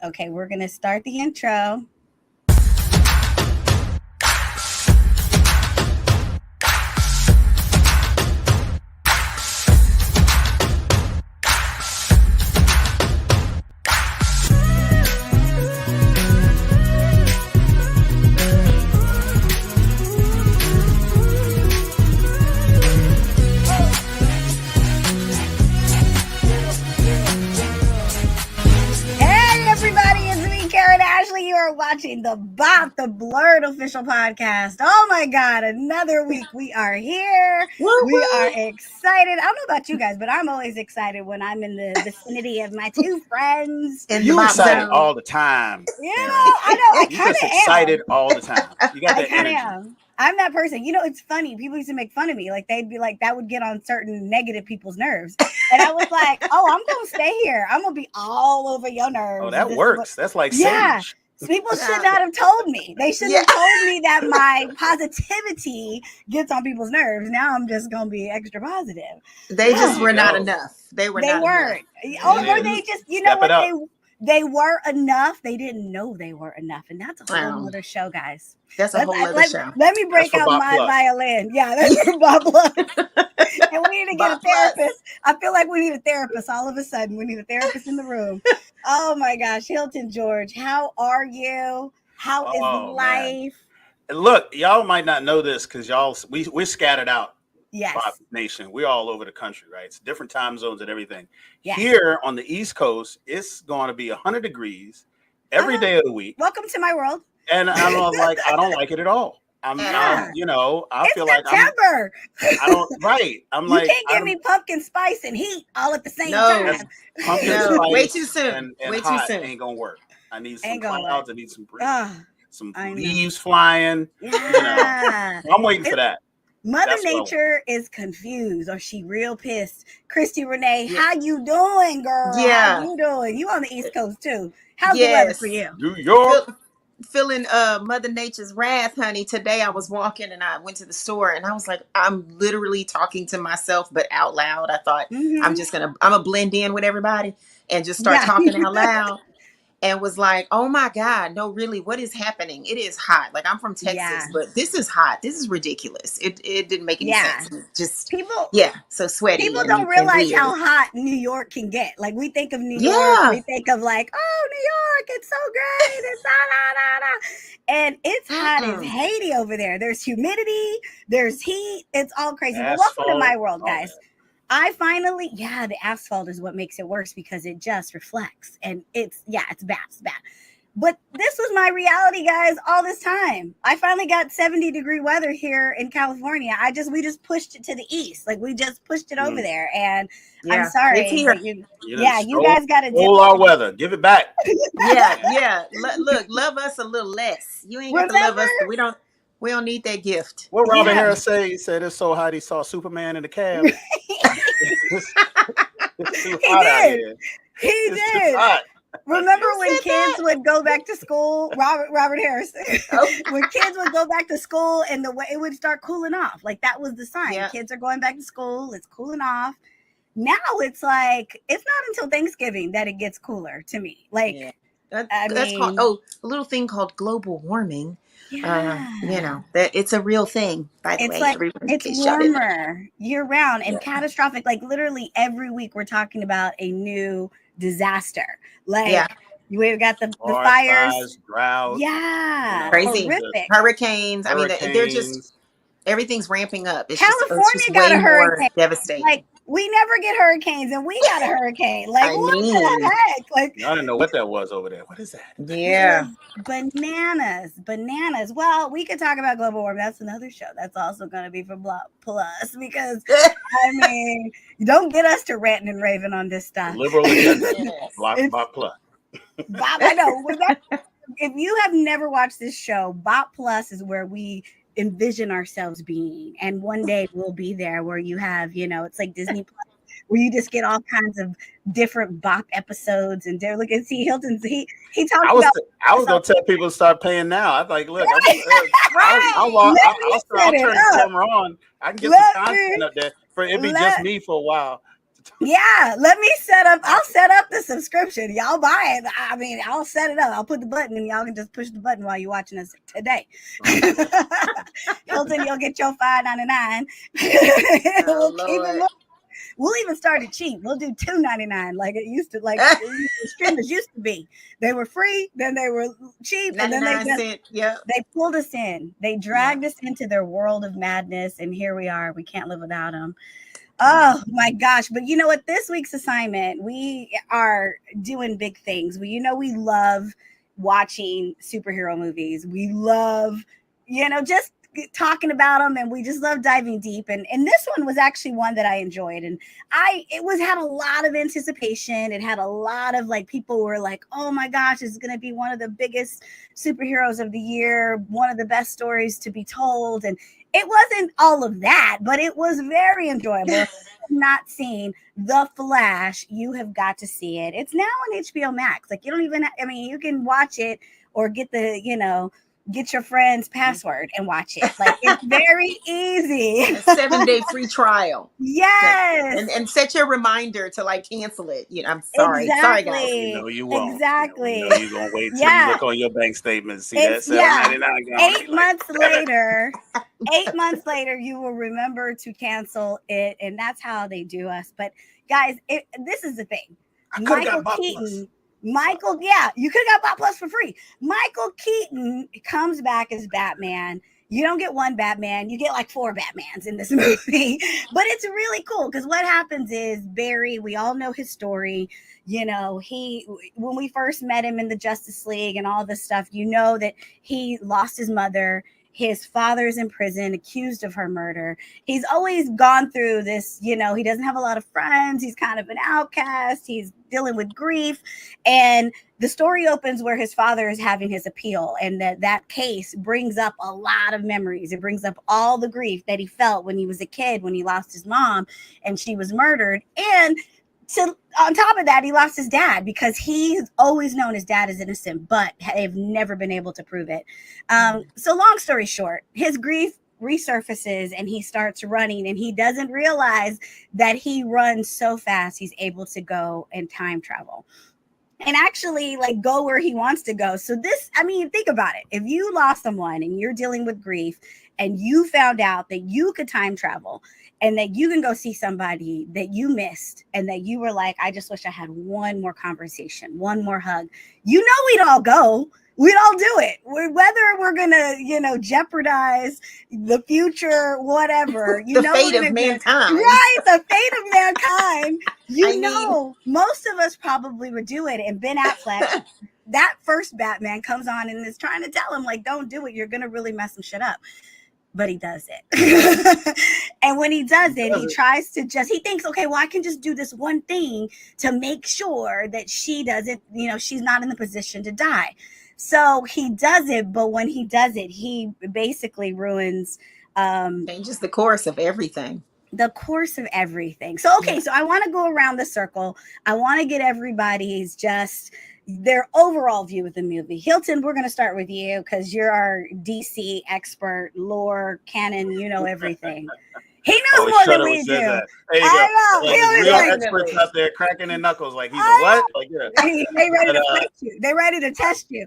Okay, we're going to start the intro. Karan Ashley, you are watching the BOP, the Blurred official podcast. Oh my God, another week we are here. We are excited. I don't know about you guys, but I'm always excited when I'm in the vicinity of my two friends. You're excited all the time. Yeah, I know. I kind of am. Excited all the time. You got that energy. Am. I'm that person. You know, it's funny. People used to make fun of me. Like, they'd be like, that would get on certain negative people's nerves. And I was like, oh, I'm going to stay here. I'm going to be all over your nerves. Oh, that works. That's like sage. People should not have told me. They shouldn't have told me that my positivity gets on people's nerves. Now I'm just going to be extra positive. They just were not enough. They weren't. Oh, or they just, you know what? They were enough. They didn't know they were enough. And that's a whole other show, guys. That's a whole other show. Let me break out my violin. Yeah, that's for Bob Plus. And we need to get a therapist. I feel like we need a therapist all of a sudden. We need a therapist in the room. Oh my gosh. Hilton George, how are you? How is life? Man. Look, y'all might not know this because we're scattered out. Yes. BOP Nation. We're all over the country, right? It's different time zones and everything. Yes. Here on the East Coast, it's going to be 100 degrees every day of the week. Welcome to my world. And I don't like it at all. I feel like September. I'm you can't give me pumpkin spice and heat all at the same time. Pumpkin spice way too soon. And way hot too soon. Ain't gonna work. I need some clouds. I need some breeze. Some leaves flying. Yeah. I'm waiting for that. Mother Nature is confused, or she real pissed. Christi Renee, how you doing, girl? Yeah. How you doing? You on the East Coast too. How's the weather for you? New York. Feeling Mother Nature's wrath, honey. Today I was walking and I went to the store and I was like, I'm literally talking to myself, but out loud. I thought I'm gonna blend in with everybody and just start talking out loud. And was like, oh my God, no, really, what is happening? It is hot. Like, I'm from Texas, but this is hot. This is ridiculous. It didn't make any sense. Just so sweaty. People don't realize how hot New York can get. Like, we think of New York, we think of like, oh, New York, it's so great. It's and it's hot as Haiti over there. There's humidity, there's heat. It's all crazy. But welcome to my world, guys. I finally, the asphalt is what makes it worse because it just reflects and it's bad. But this was my reality, guys, all this time. I finally got 70-degree weather here in California. We just pushed it to the east. Like, we just pushed it over there. And I'm sorry. It's here. You guys got to do our weather. Give it back. Look, love us a little less. You ain't got to love us. We don't need that gift. What Robin Harris say? He said it's so hot he saw Superman in the cab. He did. Remember when kids would go back to school? Robert Harris. When kids would go back to school and the way it would start cooling off. Like, that was the sign. Yeah. Kids are going back to school. It's cooling off. Now it's like, it's not until Thanksgiving that it gets cooler to me. Like, that's called a little thing called global warming. That it's a real thing, by the way. Like, it's warmer year round and catastrophic. Like, literally every week we're talking about a new disaster. Like, we've got the fires, drought, crazy horrific. Hurricanes. I mean, they're just everything's ramping up. California just got a hurricane. Devastating. Like, we never get hurricanes, and we got a hurricane. Like, what the heck? Like, I don't know what that was over there. What is that? Yeah, bananas. Well, we could talk about global warming. That's another show. That's also going to be for BOP Plus because I mean, don't get us to ranting and raving on this stuff. Liberal agenda. BOP Plus. BOP, I know. If you have never watched this show, BOP Plus is where we envision ourselves being, and one day we'll be there where you have, it's like Disney Plus, where you just get all kinds of different BOP episodes. And they're looking, see Hilton's he talked about. I was gonna tell people to start paying now. I was like, look, I'll start turning the camera on. I can get some content up there. It'd be just me for a while. the time. Yeah, let me set up. I'll set up the subscription. Y'all buy it. I mean, I'll set it up. I'll put the button and y'all can just push the button while you're watching us today. Hilton, you'll get your $5.99. We'll keep it. We'll even start it cheap. We'll do $2.99 like it used to, like streamers used to be. They were free, then they were cheap, and then they pulled us in. They dragged us into their world of madness, and here we are. We can't live without them. Oh my gosh. But you know what? This week's assignment, we are doing big things. We love watching superhero movies. We love, just talking about them, and we just love diving deep. And this one was actually one that I enjoyed. And it had a lot of anticipation. It had a lot of people were like, oh my gosh, this is going to be one of the biggest superheroes of the year, one of the best stories to be told. And it wasn't all of that, but it was very enjoyable. If you have not seen The Flash, you have got to see it. It's now on HBO Max. You don't even, you can watch it or get get your friend's password and watch it. It's very easy. A 7-day free trial. Yes. And set your reminder to cancel it. I'm sorry. Exactly. Sorry, guys. You won't. Exactly. You're going to wait till you look on your bank statement. See that $7.99. 8 months later, 8 months later, you will remember to cancel it. And that's how they do us. But guys, this is the thing. Michael Keaton. You could have got Bot Plus for free. Michael Keaton comes back as Batman. You don't get one Batman. You get 4 Batmans in this movie. But it's really cool because what happens is Barry, we all know his story. When we first met him in the Justice League and all this stuff, that he lost his mother. His father's in prison, accused of her murder. He's always gone through this, he doesn't have a lot of friends. He's kind of an outcast. He's dealing with grief. And the story opens where his father is having his appeal. And that case brings up a lot of memories. It brings up all the grief that he felt when he was a kid, when he lost his mom and she was murdered. And on top of that, he lost his dad because he's always known his dad is innocent, but they've never been able to prove it. So long story short, his grief resurfaces and he starts running, and he doesn't realize that he runs so fast he's able to go and time travel and actually go where he wants to go. So think about it. If you lost someone and you're dealing with grief and you found out that you could time travel and that you can go see somebody that you missed and that you were like, I just wish I had one more conversation, one more hug, we'd all go. We'd all do it. Whether we're going to, jeopardize the future, whatever. The fate of mankind. Right, the fate of mankind. Most of us probably would do it. And Ben Affleck, that first Batman comes on and is trying to tell him, don't do it. You're going to really mess some shit up. But he does it. And when he does it, he tries to he thinks, okay, well, I can just do this one thing to make sure that she doesn't, she's not in the position to die. So he does it. But when he does it, he basically ruins, changes the course of everything. So, okay, so I want to go around the circle. I want to get everybody's their overall view of the movie. Hilton, we're going to start with you because you're our DC expert, lore, canon, everything. He knows more than we do. There you go. Real experts out there cracking their knuckles he's a what? They ready to fight you. They ready to test you.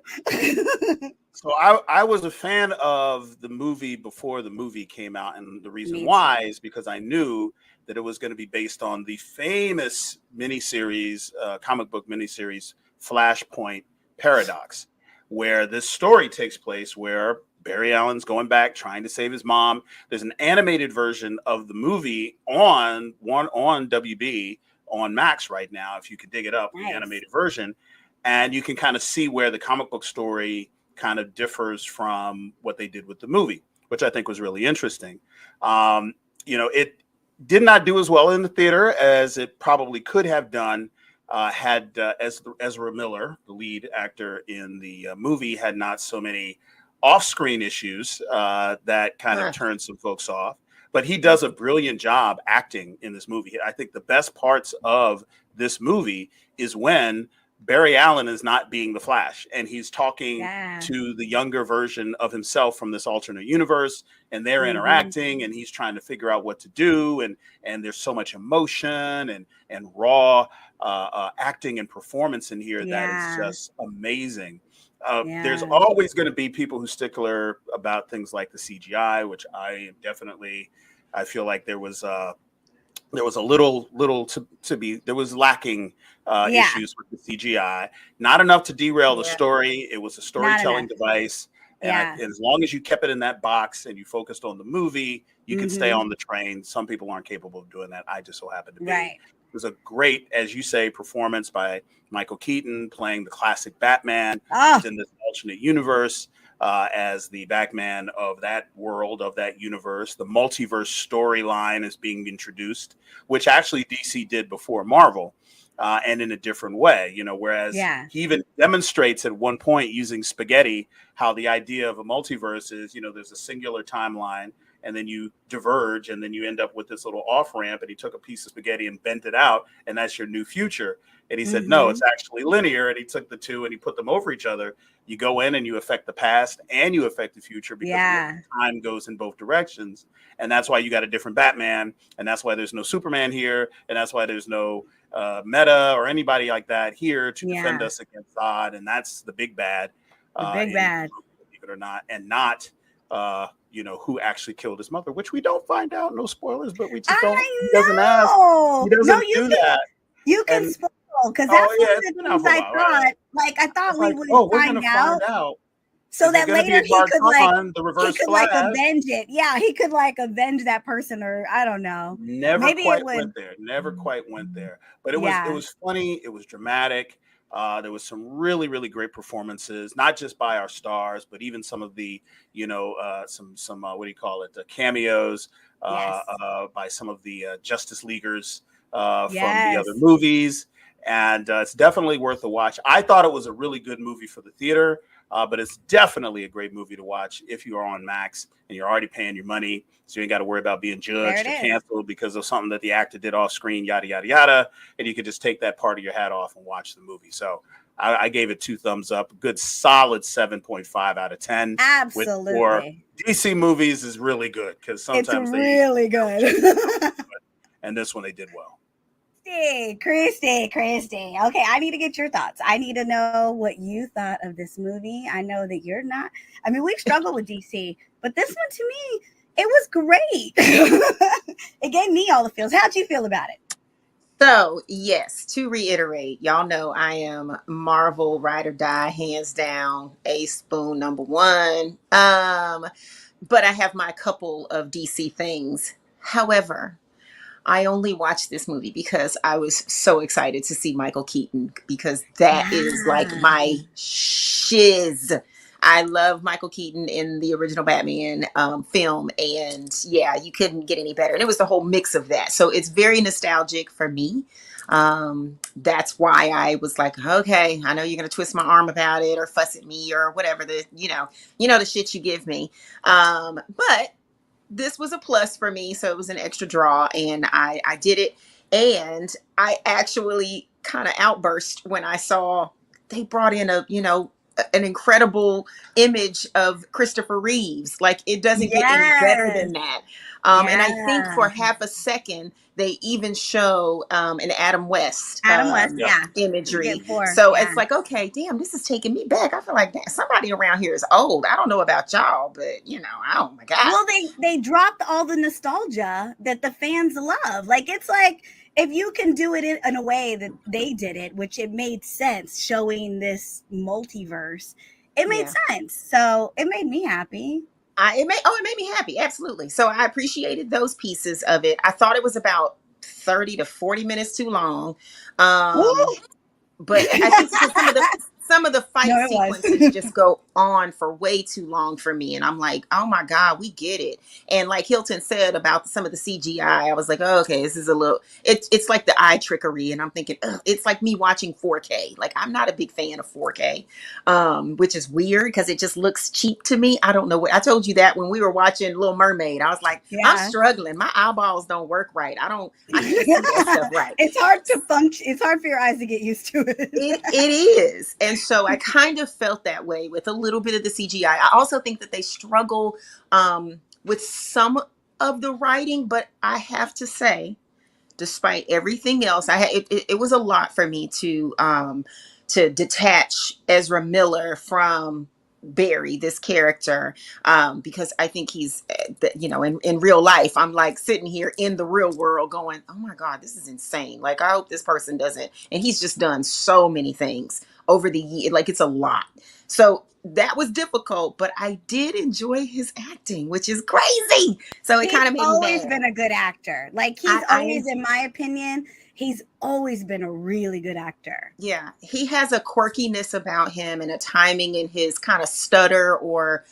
So I was a fan of the movie before the movie came out, and the reason why is because I knew that it was going to be based on the famous miniseries, comic book miniseries, Flashpoint Paradox, where this story takes place where Barry Allen's going back trying to save his mom. There's an animated version of the movie on WB on Max right now, if you could dig it up, the animated version, and you can kind of see where the comic book story kind of differs from what they did with the movie, which I think was really interesting. It did not do as well in the theater as it probably could have done. Had Ezra Miller, the lead actor in the movie, had not so many off-screen issues that kind of turned some folks off. But he does a brilliant job acting in this movie. I think the best parts of this movie is when Barry Allen is not being the Flash, and he's talking Yeah. to the younger version of himself from this alternate universe, and they're interacting, and he's trying to figure out what to do, and there's so much emotion and raw acting and performance in here that is just amazing. There's always going to be people who stickler about things like the CGI, which I definitely, I feel like there was a little to be, there was lacking issues with the CGI, not enough to derail the story. It was a storytelling device. And as long as you kept it in that box and you focused on the movie, you can stay on the train. Some people aren't capable of doing that. I just so happen to be. Right. It was a great, as you say, performance by Michael Keaton playing the classic Batman in this alternate universe as the Batman of that world, of that universe. The multiverse storyline is being introduced, which actually DC did before Marvel. And in a different way, whereas he even demonstrates at one point using spaghetti how the idea of a multiverse is, there's a singular timeline and then you diverge and then you end up with this little off ramp, and he took a piece of spaghetti and bent it out, and that's your new future. And he said, no, it's actually linear. And he took the two and he put them over each other. You go in and you affect the past and you affect the future because time goes in both directions. And that's why you got a different Batman. And that's why there's no Superman here. And that's why there's no Meta or anybody like that here to defend us against Zod. And that's the big bad. Believe it or not. And not, who actually killed his mother, which we don't find out. No spoilers, but we just don't. He doesn't ask. He doesn't do that. You can spoil, because that's one of the things I thought. Right. Like, I thought we would find out. So that later he could like avenge it. Yeah, he could like avenge that person, or I don't know. Maybe quite went there. Never quite went there. But it was funny. It was dramatic. There was some really, really great performances, not just by our stars, but even some of the, some what do you call it, cameos by some of the Justice Leaguers from the other movies. And it's definitely worth a watch. I thought it was a really good movie for the theater, but it's definitely a great movie to watch if you are on Max and you're already paying your money. So you ain't got to worry about being judged or canceled because of something that the actor did off screen, yada, yada, yada. And you could just take that part of your hat off and watch the movie. So I gave it 2 thumbs up. Good, solid 7.5 out of 10. Absolutely. For DC movies is really good because sometimes it's really good. And this one they did well. Christi. Okay, I need to get your thoughts. I need to know what you thought of this movie. I know that you're not. I mean, we've struggled with DC, but this one to me, it was great. It gave me all the feels. How'd you feel about it? So, yes, to reiterate, y'all know I am Marvel ride or die, hands down, a spoon #1. But I have my couple of DC things. However, I only watched this movie because I was so excited to see Michael Keaton, because that is like my shiz. I love Michael Keaton in the original Batman film. And yeah, you couldn't get any better. And it was the whole mix of that. So it's very nostalgic for me. That's why I was like, okay, I know you're going to twist my arm about it or fuss at me or whatever the shit you give me. But this was a plus for me. So it was an extra draw, and I did it. And I actually kind of outburst when I saw they brought in an incredible image of Christopher Reeves. Like, it doesn't get any better than that. And I think for half a second, they even show an Adam West imagery. So it's like, okay, damn, this is taking me back. I feel like somebody around here is old. I don't know about y'all, but oh my God. Well, they dropped all the nostalgia that the fans love. Like, it's like, if you can do it in a way that they did it, which it made sense, showing this multiverse, it made sense. So it made me happy. It made me happy. Absolutely. So I appreciated those pieces of it. I thought it was about 30 to 40 minutes too long. But I think some of the fight sequences just go on for way too long for me. And I'm like, oh my God, we get it. And like Hilton said about some of the CGI, I was like, oh, okay, this is a little, it's like the eye trickery. And I'm thinking, it's like me watching 4K. Like, I'm not a big fan of 4K, which is weird because it just looks cheap to me. I don't know what, I told you that when we were watching Little Mermaid, I was like, I'm struggling. My eyeballs don't work right. I can't see that stuff right. It's hard to function. It's hard for your eyes to get used to it. It is. And so I kind of felt that way with a little bit of the CGI. I also think that they struggle with some of the writing, but I have to say, despite everything else, it was a lot for me to detach Ezra Miller from Barry, this character, because I think he's, in real life, I'm like sitting here in the real world going, oh my God, this is insane. Like, I hope this person doesn't. And he's just done so many things over the year. Like, it's a lot. So that was difficult, but I did enjoy his acting, which is crazy. So it kind of made me mad. He's always been a good actor. Like, he's always, in my opinion, he's always been a really good actor. Yeah, he has a quirkiness about him and a timing in his kind of stutter or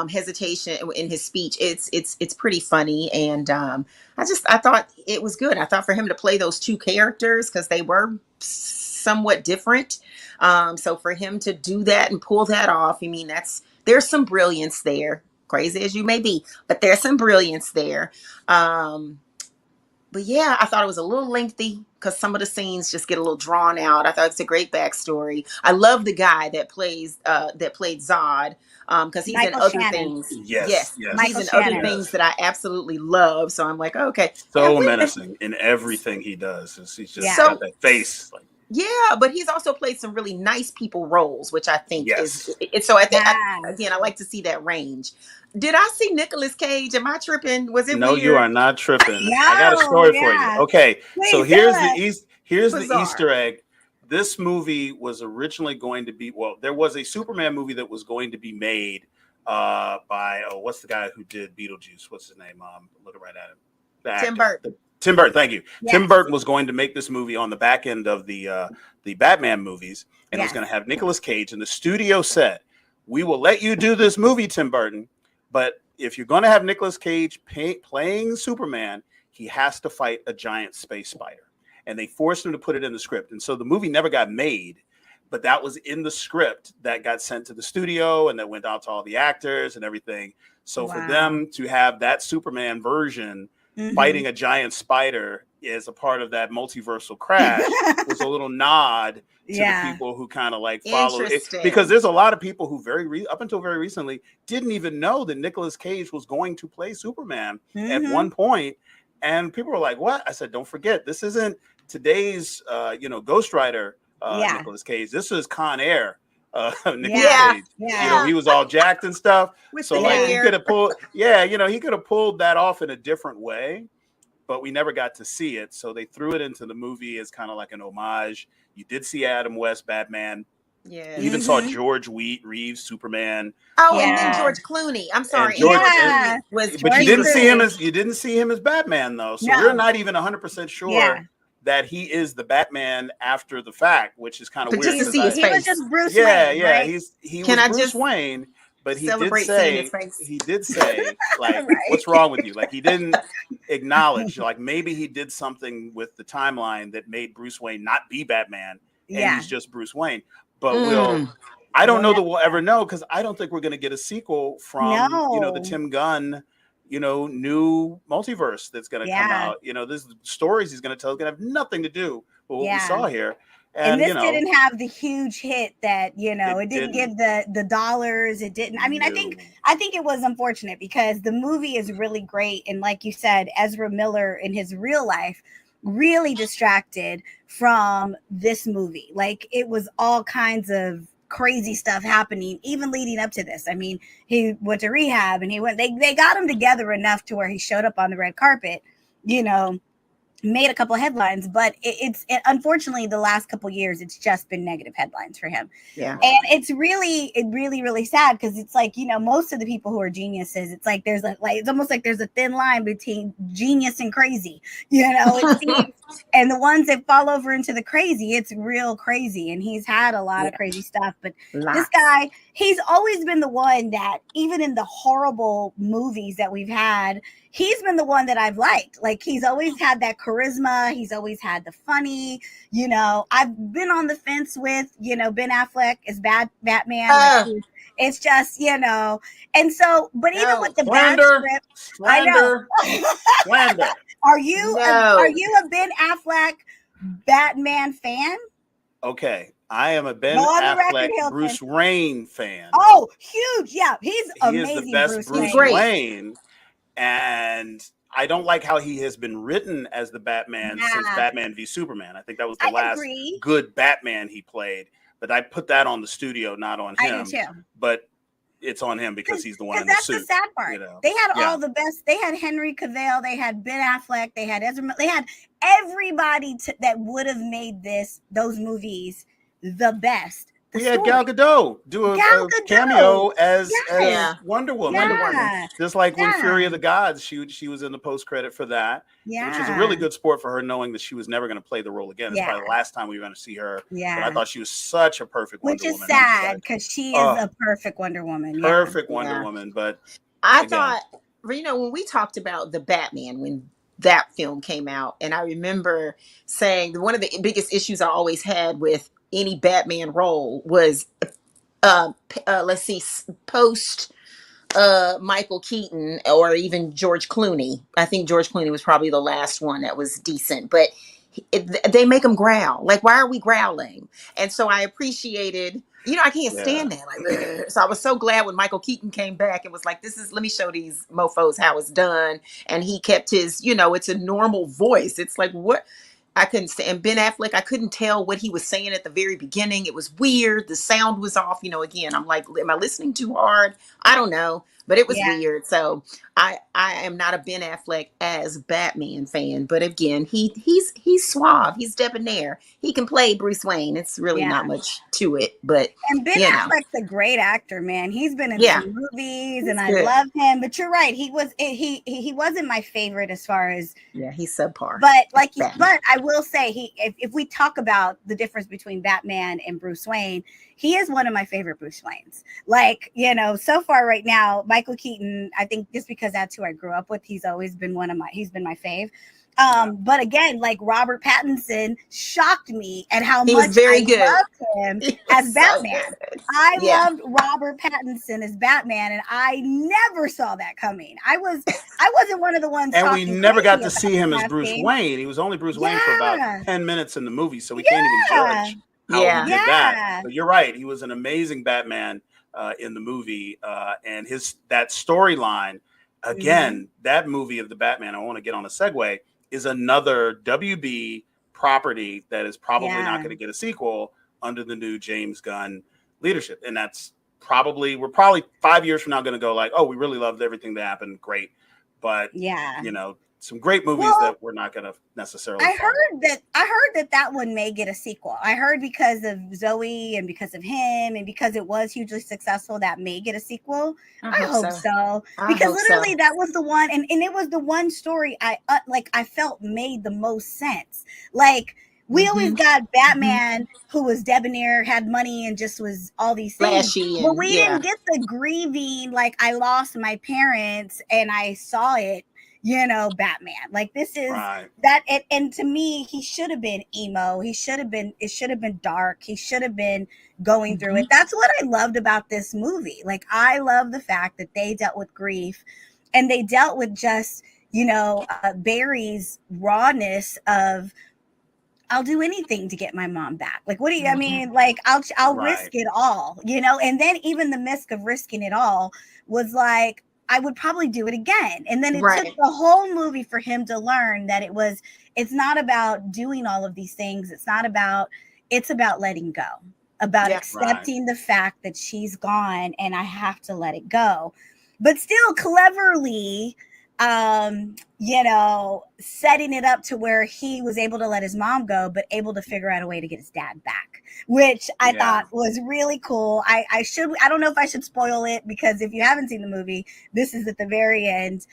hesitation in his speech. It's pretty funny, and I thought it was good. I thought for him to play those two characters, because they were somewhat different. So for him to do that and pull that off, I mean, there's some brilliance there. Crazy as you may be, but there's some brilliance there. But yeah, I thought it was a little lengthy because some of the scenes just get a little drawn out. I thought it's a great backstory. I love the guy that played Zod, because he's Michael in other Shannon. things. Yes. He's in other things that I absolutely love. So I'm like, okay. So menacing in everything he does. He's just got that face. Like, yeah, but he's also played some really nice people roles, which I think is so. Again, I like to see that range. Did I see Nicolas Cage? Am I tripping? Was it no, weird? you are not tripping. I got a story for you. Okay, so here's the Easter egg. This movie was originally going to be, there was a Superman movie that was going to be made by what's the guy who did Beetlejuice? What's his name? Looking right at him. Tim Burton. Tim Burton, thank you. Yes. Tim Burton was going to make this movie on the back end of the Batman movies, and it was going to have Nicolas Cage. And the studio said, "We will let you do this movie, Tim Burton, but if you're going to have Nicolas Cage playing Superman, he has to fight a giant space spider." And they forced him to put it in the script, and so the movie never got made. But that was in the script that got sent to the studio, and that went out to all the actors and everything. So for them to have that Superman version fighting a giant spider as a part of that multiversal crash was a little nod to the people who kind of like follow it, because there's a lot of people who up until very recently didn't even know that Nicolas Cage was going to play Superman at one point, and people were like, "What?" I said, "Don't forget, this isn't today's Ghost Rider Nicolas Cage. This is Con Air." Nicolas Cage. He was all jacked and stuff. So like he could have pulled, he could have pulled that off in a different way, but we never got to see it. So they threw it into the movie as kind of like an homage. You did see Adam West Batman. Yeah. You even saw George Reeves Superman. Oh, and then George Clooney. I'm sorry. But you didn't see him as Batman though. So we're not even 100% sure that he is the Batman after the fact, which is kind of weird. Just to see his face. He was just Bruce Wayne. Right? He was Bruce Wayne, but he did say, like, what's wrong with you? Like, he didn't acknowledge, like, maybe he did something with the timeline that made Bruce Wayne not be Batman, and he's just Bruce Wayne. But I don't know that we'll ever know, because I don't think we're going to get a sequel from, the Tim Gunn, new multiverse that's going to come out. This stories he's going to tell is going to have nothing to do with what we saw here. And this didn't have the huge hit that, it didn't give the dollars. It didn't. I mean, I think it was unfortunate, because the movie is really great. And like you said, Ezra Miller in his real life really distracted from this movie. Like, it was all kinds of crazy stuff happening even leading up to this. I mean, he went to rehab, and they got him together enough to where he showed up on the red carpet, made a couple of headlines, but it's unfortunately the last couple of years it's just been negative headlines for him. Yeah. And it's really sad, because it's like, you know, most of the people who are geniuses, it's like there's it's almost like there's a thin line between genius and crazy, you know, it seems. And the ones that fall over into the crazy, it's real crazy. And he's had a lot of crazy stuff, but this guy, he's always been the one that, even in the horrible movies that we've had, he's been the one that I've liked. Like, he's always had that charisma. He's always had the funny, you know. I've been on the fence with, you know, Ben Affleck as Batman. Like, it's just, you know. And so, but even with the bad script, I know. Slander. Are you a Ben Affleck Batman fan? Okay. I am a Ben Affleck Bruce Wayne fan. Oh, huge. Yeah. He's amazing. He is the best Bruce Wayne. And I don't like how he has been written as the Batman since Batman v Superman. I think that was the last good Batman he played. But I put that on the studio, not on him. I do too. But it's on him because he's the one in the suit. That's the sad part. You know? They had all the best. They had Henry Cavill. They had Ben Affleck. They had Ezra. They had everybody that would have made those movies the best. We had Gal Gadot do a cameo as Wonder Woman. Yeah. Wonder Woman. Just like when Fury of the Gods, she was in the post credit for that. Yeah. Which was a really good sport for her, knowing that she was never going to play the role again. It's probably the last time we were going to see her. Yeah. But I thought she was such a perfect Wonder Woman. Which is sad, because she is a perfect Wonder Woman. Yeah. Perfect Wonder Woman. But I thought, you know, when we talked about the Batman, when that film came out, and I remember saying one of the biggest issues I always had with any Batman role was, let's see, post Michael Keaton or even George Clooney. I think George Clooney was probably the last one that was decent, but they make him growl. Like, why are we growling? And so I appreciated, you know, I can't stand that. Like, so I was so glad when Michael Keaton came back and was like, let me show these mofos how it's done. And he kept his, you know, it's a normal voice. It's like, what? I couldn't stand. And Ben Affleck, I couldn't tell what he was saying at the very beginning. It was weird. The sound was off. You know, again, I'm like, am I listening too hard? I don't know, but it was weird. So I am not a Ben Affleck as Batman fan, but again, he's suave. He's debonair. He can play Bruce Wayne. It's really not much to it, but and Ben Affleck's a great actor, man. He's been in some movies, and I love him. But you're right. He wasn't my favorite as far as he's subpar. But but I will say if we talk about the difference between Batman and Bruce Wayne, he is one of my favorite Bruce Waynes. Like, you know, so far right now, Michael Keaton, I think just because that's who I grew up with, he's been my fave. But again, like Robert Pattinson shocked me at how much I loved him as Batman. I loved Robert Pattinson as Batman, and I never saw that coming. I wasn't one of the ones. And we never got to see him as Bruce Wayne. He was only Bruce Wayne for about 10 minutes in the movie, so we can't even judge how he did that. But you're right. He was an amazing Batman in the movie, and that storyline. Again, that movie of the Batman, I want to get on a segue, is another WB property that is probably not going to get a sequel under the new James Gunn leadership. And we're probably 5 years from now going to go like, oh, we really loved everything that happened. Great. But, you know, some great movies that we're not going to necessarily. I heard that one may get a sequel. I heard because of Zoe and because of him and because it was hugely successful, that may get a sequel. I hope so. Because literally that was the one, and it was the one story I felt made the most sense. Like, we always got Batman who was debonair, had money, and just was all these things. But we didn't get the grieving, like, I lost my parents and I saw it. You know, Batman. Like, this is that, and to me, he should have been emo. It should have been dark. He should have been going through it. That's what I loved about this movie. Like, I love the fact that they dealt with grief, and they dealt with just, you know, Barry's rawness of, I'll do anything to get my mom back. Like, what do you, I mean, like, I'll risk it all, you know? And then even the risk of risking it all was like, I would probably do it again. And then it took the whole movie for him to learn that it's not about doing all of these things. It's about letting go, about accepting the fact that she's gone and I have to let it go. But still cleverly, you know, setting it up to where he was able to let his mom go, but able to figure out a way to get his dad back, which I thought was really cool. I don't know if I should spoil it, because if you haven't seen the movie, this is at the very end.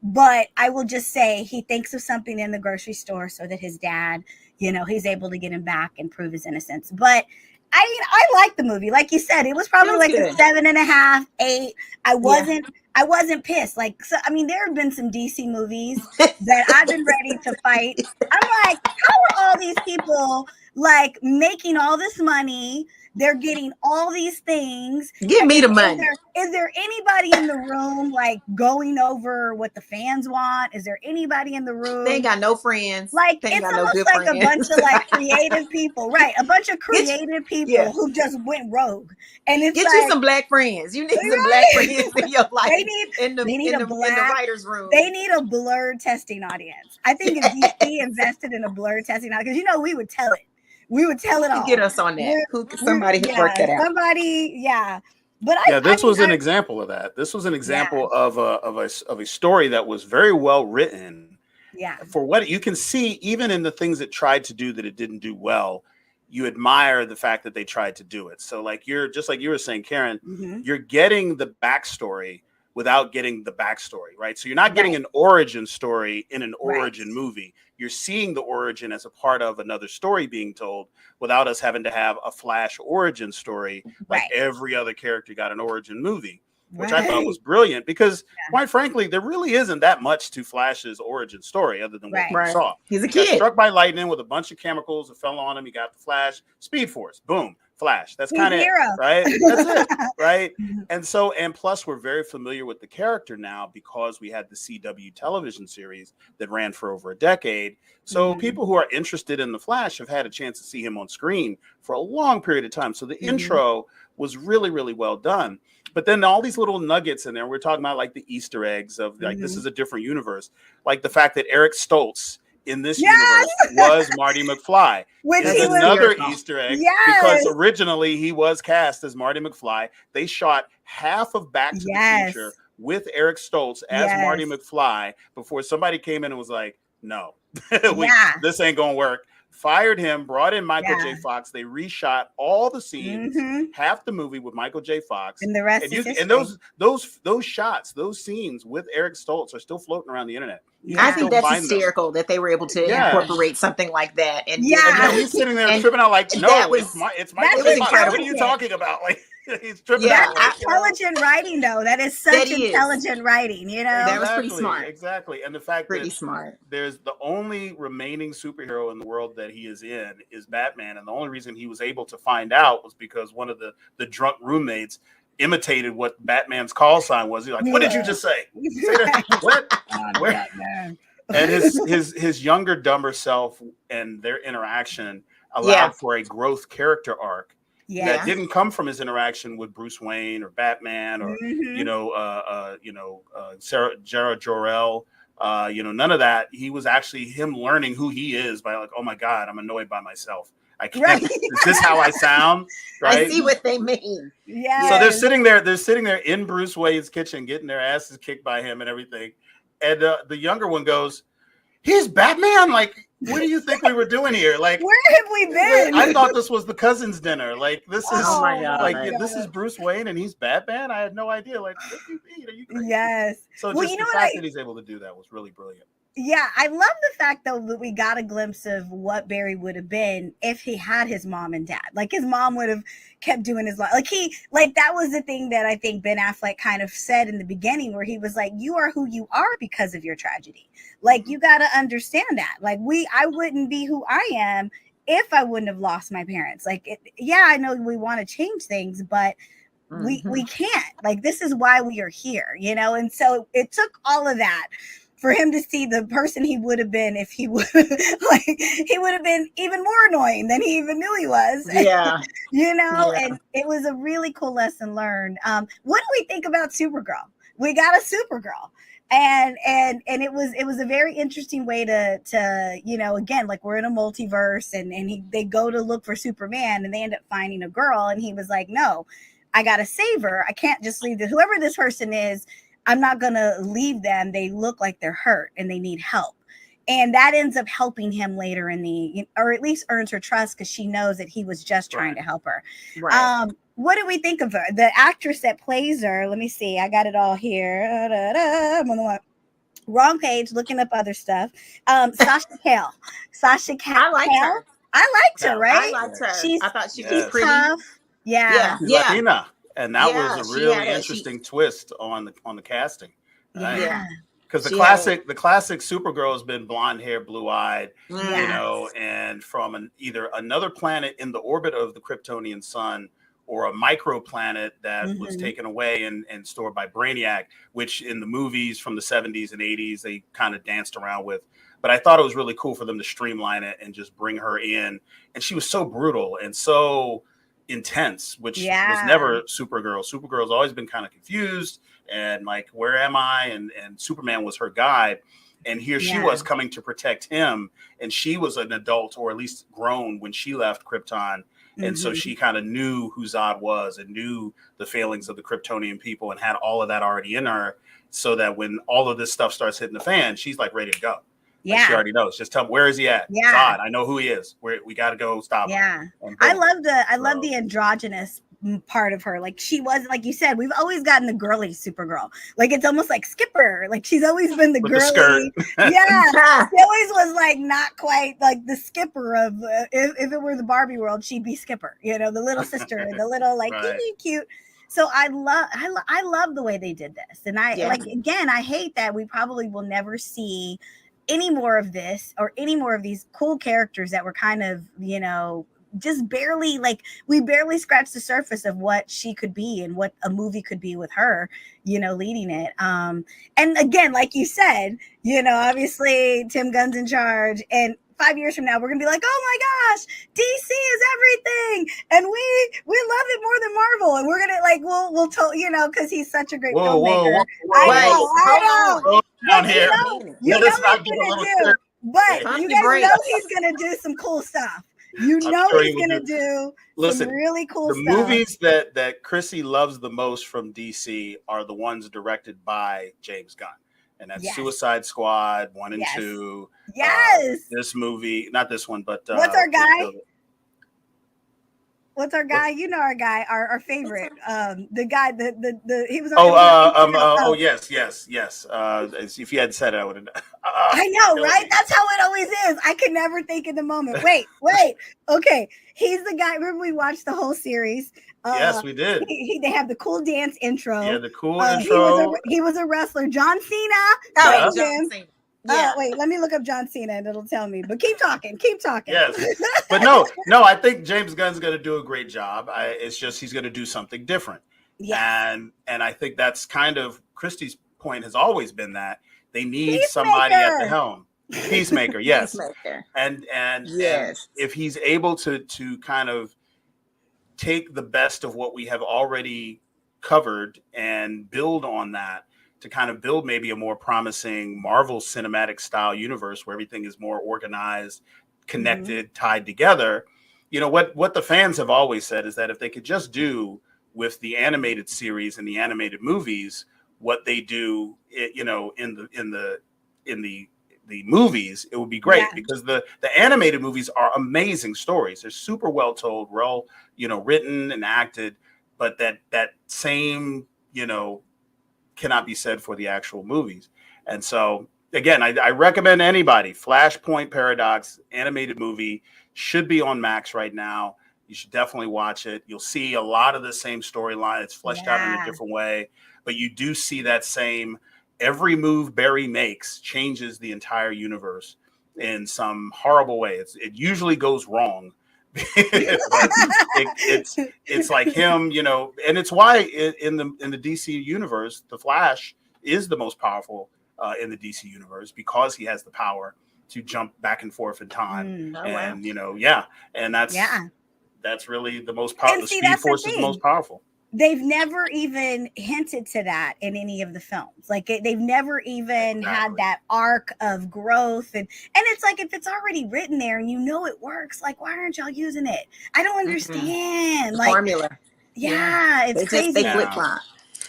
But I will just say he thinks of something in the grocery store so that his dad, you know, he's able to get him back and prove his innocence. But I like the movie. Like you said, it was probably like a 7.5, 8. I wasn't pissed. Like, so, I mean, there have been some DC movies that I've been ready to fight. I'm like, how are all these people like making all this money? They're getting all these things. Give me the money. Is there anybody in the room like going over what the fans want? Is there anybody in the room? They ain't got no friends. Like, it's almost like a bunch of like creative people, right? A bunch of creative people who just went rogue. And it's get like, you some black friends. You need some black friends in your life. They need in the writer's room. They need a blurred testing audience. I think if DC invested in a blurred testing audience, because you know we would tell it. We would tell it all. Get us on that. Somebody could work that out. Somebody, But this was an example of that. This was an example of a story that was very well written. Yeah. For what you can see, even in the things it tried to do that it didn't do well, you admire the fact that they tried to do it. So like you were saying, Karen, you're getting the backstory without getting the backstory, right? So you're not getting an origin story in an origin movie. You're seeing the origin as a part of another story being told without us having to have a Flash origin story like every other character got an origin movie, which I thought was brilliant because, quite frankly, there really isn't that much to Flash's origin story other than what we saw. He's a kid. Got struck by lightning with a bunch of chemicals that fell on him. He got the Flash, Speed Force, boom. Flash. That's kind of it, right? That's it, right? And plus we're very familiar with the character now because we had the CW television series that ran for over a decade. So people who are interested in the Flash have had a chance to see him on screen for a long period of time. So the intro was really, really well done. But then all these little nuggets in there, we're talking about like the Easter eggs of like, this is a different universe. Like the fact that Eric Stoltz in this universe was Marty McFly. Which is another Easter egg because originally he was cast as Marty McFly. They shot half of Back to the Future with Eric Stoltz as Marty McFly before somebody came in and was like, no, this ain't gonna work. Fired him, brought in Michael J. Fox. They reshot all the scenes, half the movie with Michael J. Fox, and the rest is history. And those shots, those scenes with Eric Stoltz are still floating around the internet. I think that's hysterical that they were able to incorporate something like that. And he's sitting there tripping out like, no, it's Michael J. Fox. What are you talking about? Like, he's tripping out. That's intelligent writing, though. That is such intelligent writing. You know, that was pretty smart. Exactly, and the fact pretty smart. There's the only remaining superhero in the world that he is in is Batman, and the only reason he was able to find out was because one of the drunk roommates imitated what Batman's call sign was. He's like, "What did you just say? Say that? What? Where?" And his younger, dumber self and their interaction allowed for a growth character arc that didn't come from his interaction with Bruce Wayne or Batman or Sarah Jor-El. None of that. He was actually him learning who he is by like, oh my God, I'm annoyed by myself. I can't. Is this how I sound? Right. I see what they mean. Yeah. So they're sitting there in Bruce Wayne's kitchen, getting their asses kicked by him and everything. And the younger one goes, "He's Batman. Like, what do you think we were doing here? Like, where have we been? I thought this was the cousins' dinner. Like, this is this is Bruce Wayne and he's Batman. I had no idea. Like, what do you mean? Are you crazy?" Yes. So just the fact that he's able to do that was really brilliant. Yeah, I love the fact though that we got a glimpse of what Barry would have been if he had his mom and dad. Like his mom would have kept doing his life. Like that was the thing that I think Ben Affleck kind of said in the beginning, where he was like, "You are who you are because of your tragedy. Like you got to understand that. Like I wouldn't be who I am if I wouldn't have lost my parents. Like, I know we want to change things, but." We can't. Like this is why we are here, you know. And so it took all of that for him to see the person he would have been if he would he would have been even more annoying than he even knew he was. Yeah. You know, and it was a really cool lesson learned. What do we think about Supergirl? We got a Supergirl. And it was a very interesting way to you know, again, like we're in a multiverse and they go to look for Superman and they end up finding a girl, and he was like, "No, I gotta save her. I can't just leave whoever this person is. I'm not going to leave them. They look like they're hurt and they need help. And that ends up helping him later or at least earns her trust because she knows that he was just trying to help her. Right. What do we think of her? The actress that plays her, let me see. I got it all here. I'm on the wrong page, looking up other stuff. Sasha Cale. I liked her. I liked her, right? I liked her. I thought she was pretty. tough. Yeah. She's Latina. And that was a she really interesting twist on the casting. Right? Yeah. Because the classic Supergirl has been blonde hair, blue eyed, you know, and from either another planet in the orbit of the Kryptonian sun or a microplanet that was taken away and stored by Brainiac, which in the movies from the 70s and 80s, they kind of danced around with. But I thought it was really cool for them to streamline it and just bring her in. And she was so brutal and so intense, which was never Supergirl. Supergirl's always been kind of confused and like, where am I? And Superman was her guide. And here she was coming to protect him. And she was an adult, or at least grown, when she left Krypton. And so she kind of knew who Zod was and knew the failings of the Kryptonian people and had all of that already in her, so that when all of this stuff starts hitting the fan, she's like ready to go. Yeah. Like she already knows. Just tell him, where is he at? Yeah. Zod, I know who he is. We got to go stop him. Yeah. I love the androgynous part of her. Like, she was, like you said, we've always gotten the girly Supergirl. Like, it's almost like Skipper. Like, she's always been the girly. The skirt. Yeah. She always was like not quite like the Skipper of if it were the Barbie world, she'd be Skipper. You know, the little sister, the little like cute. So I love the way they did this. And like, again, I hate that we probably will never see any more of this or any more of these cool characters that were kind of, you know, just barely, like, we barely scratched the surface of what she could be and what a movie could be with her, you know, leading it. And again, like you said, you know, obviously Tim Gunn's in charge, and 5 years from now, we're gonna be like, oh my gosh, DC is everything, and we love it more than Marvel, and we're gonna like we'll tell, you know, because he's such a great filmmaker. I know. Down here, you know what he's gonna do, but you guys know he's gonna do some cool stuff. You know he's gonna do some really cool stuff. The movies that Chrissy loves the most from DC are the ones directed by James Gunn. And that's Suicide Squad 1 and 2. Yes. This movie, not this one, but what's our guy? What's our guy? You know our guy, our favorite. The guy, the he was. Yes. If you hadn't said it, I would have. I know, right? That's how it always is. I can never think in the moment. Wait. Okay, he's the guy. Remember, we watched the whole series. Yes, we did. They have the cool dance intro. Yeah, the cool intro. He was a wrestler. John Cena. Oh, John Cena. Yeah. Wait, let me look up John Cena and it'll tell me. But keep talking. Yes, but no. I think James Gunn's going to do a great job. It's just he's going to do something different. Yeah. And I think that's kind of Christie's point has always been that they need somebody at the helm. Peacemaker, yes. And if he's able to kind of take the best of what we have already covered and build on that, to kind of build maybe a more promising Marvel cinematic style universe where everything is more organized, connected, tied together. You know, what the fans have always said is that if they could just do with the animated series and the animated movies what they do, you know, in the movies, it would be great, because the animated movies are amazing stories. They're super well told, well, you know, written and acted, but that same, you know, cannot be said for the actual movies. And so again, I recommend anybody, Flashpoint Paradox animated movie should be on Max right now. You should definitely watch it. You'll see a lot of the same storyline. It's fleshed out in a different way, but you do see that same, every move Barry makes changes the entire universe in some horrible way. It usually goes wrong. It's like him, you know, and it's why in the DC universe, the Flash is the most powerful in the DC universe, because he has the power to jump back and forth in time. You know, and that's really the most powerful. The Speed Force is the most powerful. They've never even hinted to that in any of the films. Like, they've never even had that arc of growth. And it's like, if it's already written there and you know it works, like, why aren't y'all using it? I don't understand. Like, formula. Yeah, it's crazy. They flip flop.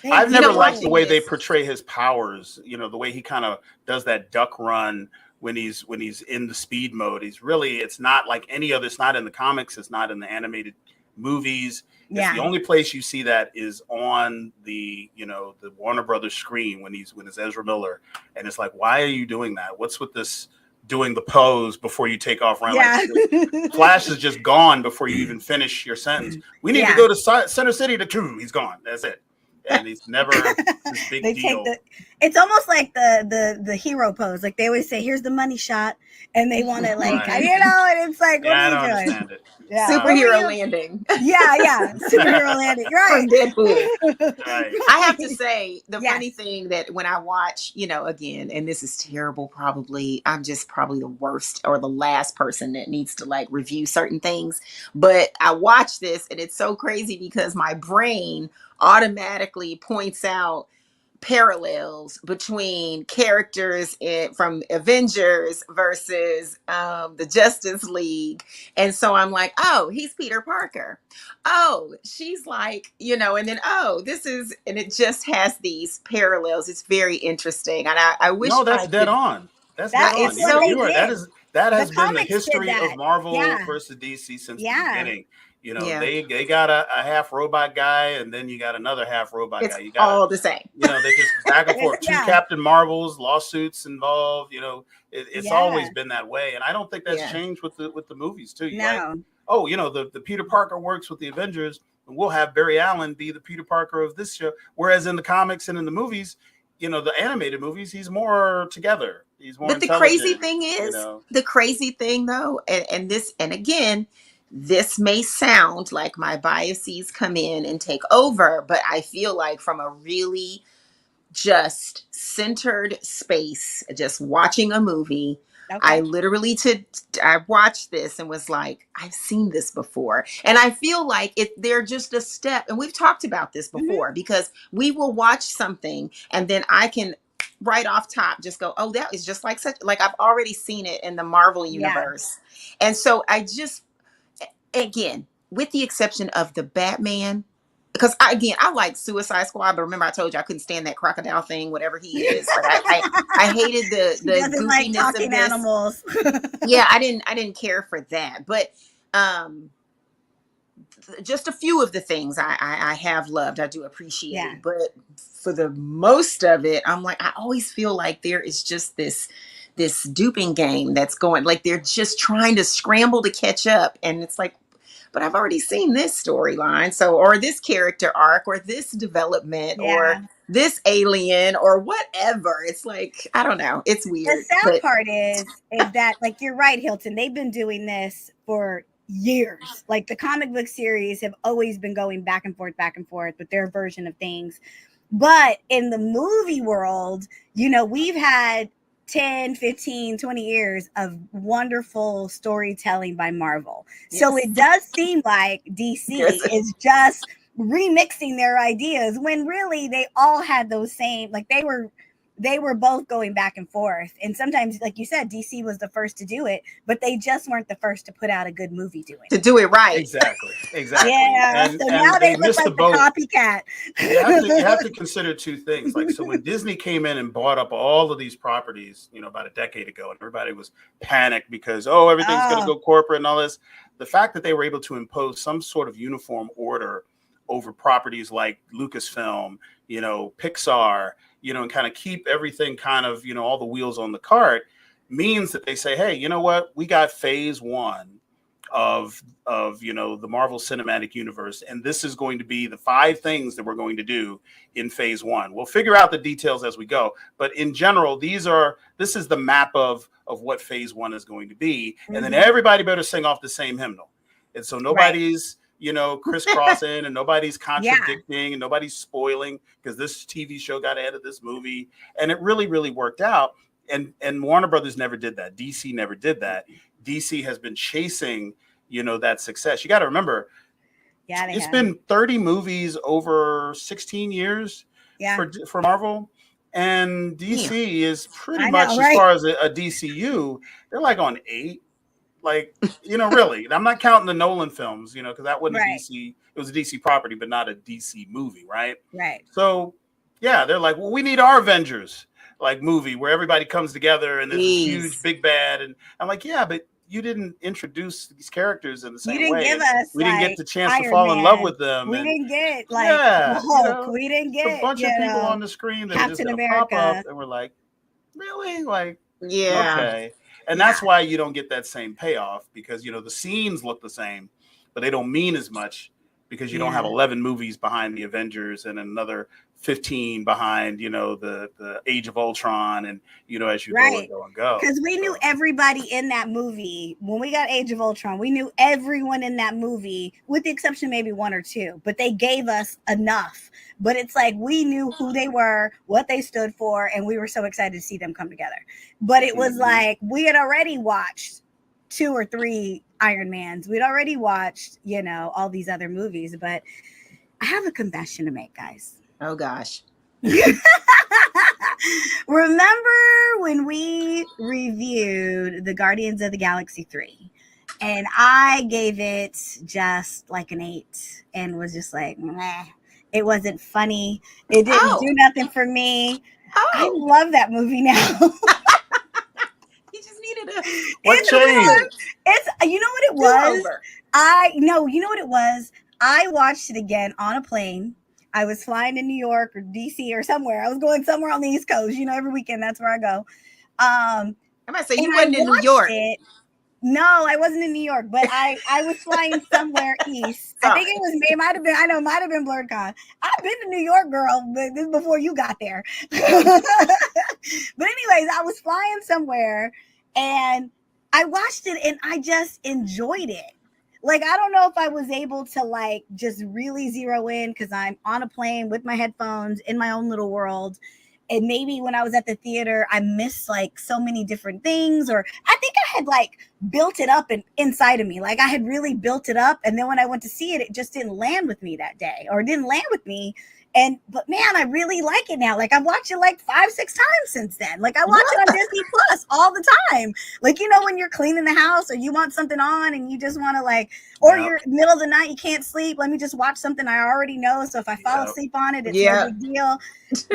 I've never liked the way they portray his powers. You know, the way he kind of does that duck run when he's in the speed mode. It's not like any other. It's not in the comics. It's not in the animated movies. It's the only place you see that is on the Warner Brothers screen when it's Ezra Miller, and it's like, why are you doing that? What's with this doing the pose before you take off running? Like, Flash is just gone before you even finish your sentence. We need to go to Center City to 2. He's gone. That's it. And he's never this big deal. It's almost like the hero pose. Like they always say, here's the money shot. And they want to and it's like, what are you doing? Understand it. Yeah. Superhero landing. Yeah. Superhero landing. Right. From Deadpool. Right. I have to say, the funny thing that when I watch, again, and this is terrible, probably, I'm just probably the worst or the last person that needs to like review certain things. But I watch this and it's so crazy because my brain automatically points out parallels between characters from Avengers versus the Justice League. And so I'm like, oh, he's Peter Parker. Oh, she's like, and then, and it just has these parallels. It's very interesting. And I wish that's dead on. That's dead on. You're right. That has been the history of Marvel versus DC since the beginning. They got a half robot guy, and then you got another half robot guy. You got all the same. They just back and forth. 2 Captain Marvels, lawsuits involved. It's always been that way, and I don't think that's changed with the movies too. The Peter Parker works with the Avengers, and we'll have Barry Allen be the Peter Parker of this show. Whereas in the comics and in the movies, the animated movies, he's more together. He's more. But the crazy thing is, the crazy thing though, and again. This may sound like my biases come in and take over, but I feel like from a really just centered space, just watching a movie, I literally I watched this and was like, I've seen this before. And I feel like they're just a step. And we've talked about this before because we will watch something and then I can right off top just go, oh, that is just like I've already seen it in the Marvel universe. And so I just, again, with the exception of the Batman, because I like Suicide Squad, but remember I told you I couldn't stand that crocodile thing, whatever he is. But I hated the goofiness like talking of this. Animals. Yeah, I didn't care for that. But just a few of the things I have loved, I do appreciate. But for the most of it, I'm like, I always feel like there is just this duping game that's going, like they're just trying to scramble to catch up, and it's like, but I've already seen this storyline, or this character arc, or this development, or this alien, or whatever. It's like, I don't know, it's weird. The sad part is that, like, you're right, Hilton, they've been doing this for years. Like the comic book series have always been going back and forth with their version of things, but in the movie world, we've had 10, 15, 20 years of wonderful storytelling by Marvel. So it does seem like DC is just remixing their ideas when really they all had those same, like they were both going back and forth. And sometimes, like you said, DC was the first to do it, but they just weren't the first to put out a good movie doing it. To do it right. Exactly. Yeah. So now they look like the copycat. You have to consider 2 things. Like, so when Disney came in and bought up all of these properties, about a decade ago, and everybody was panicked because, everything's going to go corporate and all this. The fact that they were able to impose some sort of uniform order over properties like Lucasfilm, Pixar, and kind of keep everything kind of, all the wheels on the cart means that they say, hey, you know what? We got phase 1 of the Marvel Cinematic Universe, and this is going to be the 5 things that we're going to do in phase 1. We'll figure out the details as we go, but in general, this is the map of what phase 1 is going to be, and then everybody better sing off the same hymnal, and so nobody's crisscrossing and nobody's contradicting and nobody's spoiling because this TV show got ahead of this movie, and it really, really worked out. And Warner Brothers never did that. DC never did that. DC has been chasing, that success. You got to remember, it's been 30 movies over 16 years for Marvel, and DC is pretty much, as far as a DCU, they're like on 8. Like, really. I'm not counting the Nolan films, because that wasn't Right. DC. It was a DC property, but not a DC movie, right? Right. So, yeah, they're like, well, we need our Avengers like movie where everybody comes together and there's this huge big bad. And I'm like, yeah, but you didn't introduce these characters in the same way. You didn't give us. We didn't get the chance Iron to fall Man. in love with them. We didn't get Hulk. We didn't get a bunch of people on the screen that Captain just America. Pop up, and we're like, really? Like, yeah, okay. And that's why you don't get that same payoff, because the scenes look the same, but they don't mean as much, because you don't have 11 movies behind the Avengers and another 15 behind, the Age of Ultron, and as you go and go. Because we knew everybody in that movie. When we got Age of Ultron, we knew everyone in that movie, with the exception of maybe one or two, but they gave us enough. But it's like we knew who they were, what they stood for, and we were so excited to see them come together. But it was like we had already watched 2 or 3 Iron Mans. We'd already watched, all these other movies. But I have a confession to make, guys. Oh, gosh. Remember when we reviewed the Guardians of the Galaxy 3? And I gave it just like an 8 and was just like, meh. It wasn't funny. It didn't do nothing for me. I love that movie now. You just needed a... What changed? It's you know what it was? You know what it was? I watched it again on a plane. I was flying to New York or DC or somewhere. I was going somewhere on the East Coast. Every weekend, that's where I go. I might say you wasn't in New York. No, I wasn't in New York, but I was flying somewhere east. I think it might have been BlurredCon. I've been to New York, girl, but this is before you got there. But anyways, I was flying somewhere and I watched it and I just enjoyed it. Like, I don't know if I was able to just really zero in because I'm on a plane with my headphones in my own little world. And maybe when I was at the theater, I missed so many different things, or I think I had built it up inside of me. I had really built it up. And then when I went to see it, it just didn't land with me that day, or didn't land with me. But man, I really like it now. I've watched it 5-6 times since then. I watch it on Disney Plus all the time. When you're cleaning the house or you want something on and you just want to or you're middle of the night, you can't sleep. Let me just watch something I already know. So if I fall asleep on it, it's no big deal.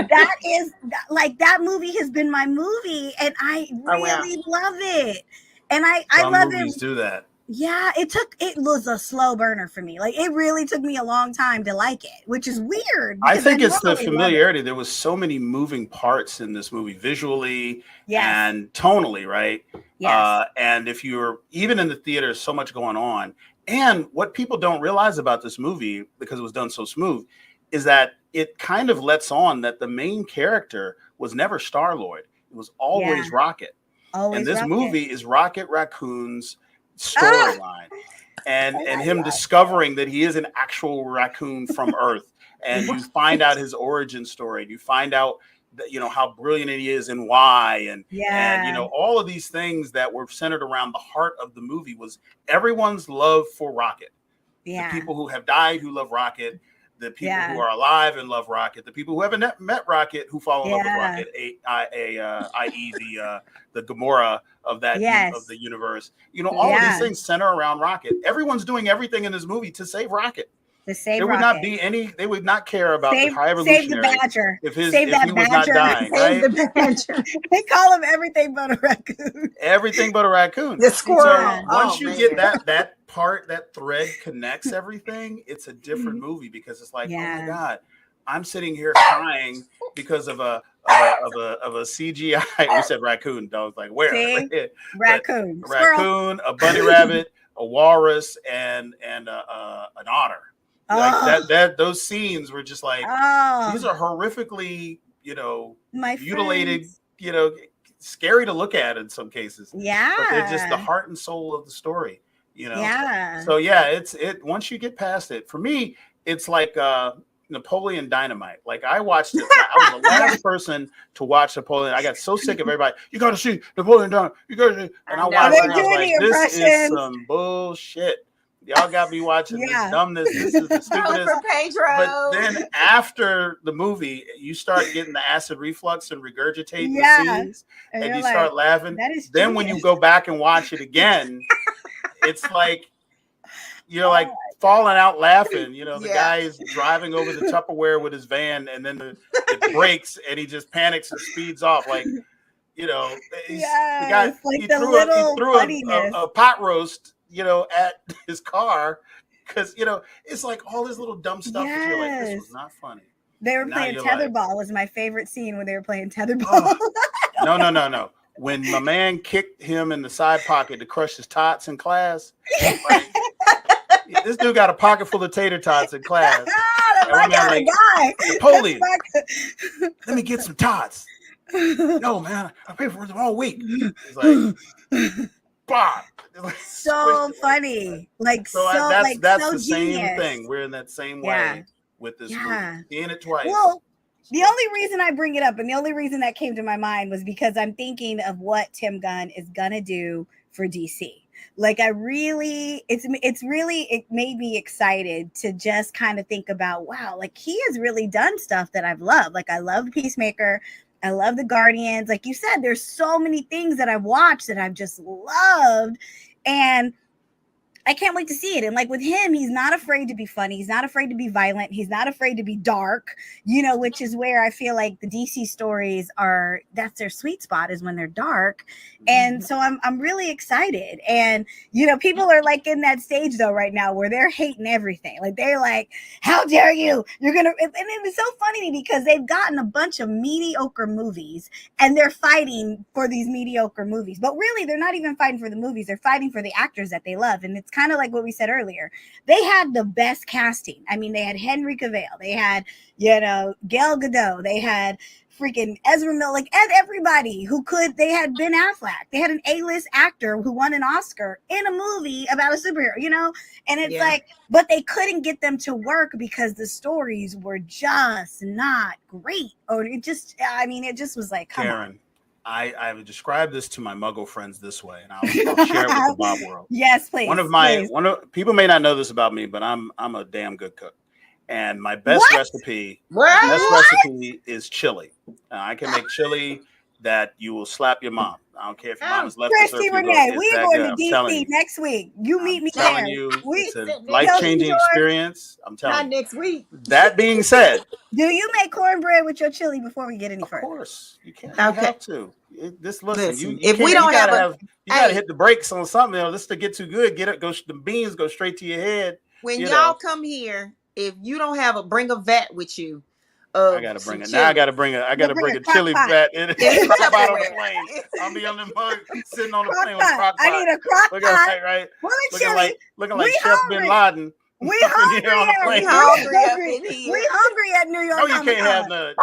That is that movie has been my movie and I really love it. And I love it. Movies do that. Yeah, it was a slow burner for me. It really took me a long time to like it, which is weird. I think it's the familiarity. There was so many moving parts in this movie, visually and tonally, right? Yes. And if you're even in the theater, so much going on. And what people don't realize about this movie, because it was done so smooth, is that it kind of lets on that the main character was never Star-Lord. It was always Rocket. And this movie is Rocket Raccoon's storyline and him discovering that he is an actual raccoon from Earth, and you find out his origin story, and you find out that how brilliant he is and why, and all of these things that were centered around the heart of the movie was everyone's love for Rocket. The people who have died who love Rocket, the people who are alive and love Rocket, the people who haven't met Rocket who fall in love with Rocket, i.e. the Gamora of that of the universe. All of these things center around Rocket. Everyone's doing everything in this movie to save Rocket. There would not be any. They would not care about the High Evolutionary. Save the Badger. If he was not dying, right? The Badger. They call him everything but a raccoon. Everything but a raccoon. The squirrel. So once you get that part, that thread connects everything. It's a different movie, because it's oh my God, I'm sitting here crying because of a CGI. We said raccoon. I was like, where? Raccoon. A raccoon, a bunny rabbit, a walrus, and an otter. Those scenes were just these are horrifically, mutilated, scary to look at in some cases. Yeah. But they're just the heart and soul of the story, Yeah. So it's once you get past it, for me, it's like Napoleon Dynamite. I watched it. I was the last person to watch Napoleon. I got so sick of everybody. You got to see Napoleon Dynamite. You got to see. And I watched it. And I was like, this is some bullshit. Y'all got me watching this dumbness. This is the stupidest. But then after the movie, you start getting the acid reflux and regurgitating the scenes, and you start laughing. Then when you go back and watch it again, it's like you're like falling out laughing. The guy is driving over the Tupperware with his van, and then it breaks, and he just panics and speeds off. Like, the guy, like he the threw a pot roast, at his car, because it's like all this little dumb stuff that you're like, this was not funny. They were playing tetherball. Was my favorite scene when they were playing tetherball. No. When my man kicked him in the side pocket to crush his tots in class, like, this dude got a pocket full of tater tots in class. Napoleon, let me get some tots. No, man, I paid for it all week. It's like, bah. So funny. Like, that's so the genius. Same thing. We're in that same way with this movie. Seeing it twice. Well, the only reason I bring it up and the only reason that came to my mind was because I'm thinking of what Tim Gunn is gonna do for DC. Like, it made me excited to just kind of think about, wow, like he has really done stuff that I've loved. Like, I love Peacemaker. I love the Guardians. Like you said, there's so many things that I've watched that I've just loved. And I can't wait to see it. And like with him, he's not afraid to be funny. He's not afraid to be violent. He's not afraid to be dark, which is where I feel like the DC stories that's their sweet spot, is when they're dark. And so I'm really excited. And, people are like in that stage though right now where they're hating everything. Like they're like, how dare you? You're going to, and it's so funny to me because they've gotten a bunch of mediocre movies and they're fighting for these mediocre movies. But really, they're not even fighting for the movies. They're fighting for the actors that they love. And it's kind of like what we said earlier. They had the best casting. I mean, they had Henry Cavill, they had, Gal Gadot, they had freaking Ezra Miller, like everybody who could. They had Ben Affleck. They had an A-list actor who won an Oscar in a movie about a superhero, and it's like, but they couldn't get them to work because the stories were just not great. Or it just was like, come on. I would describe this to my Muggle friends this way, and I'll share it with the Bob world. Yes, please. People may not know this about me, but I'm a damn good cook, and my best recipe is chili. I can make chili that you will slap your mom. I don't care if your mom is left. Christi Renee, we're going to DC next week. You meet me there. It's a life-changing experience. I'm telling you. Not next week. That being said, do you make cornbread with your chili before we get any further? Of course, you can't. You have to. Listen. If we don't you gotta hit the brakes on something. This to get too good. The beans go straight to your head. When y'all come here, if you don't bring a vat with you. I gotta bring it. Now I gotta bring a chili vat in it. On the plane. I'll be on the mug sitting on the plane with a crock pot. I need a crock pot. Right? Looking like Chef Bin Laden. We hungry at New York. Oh, you can't have none.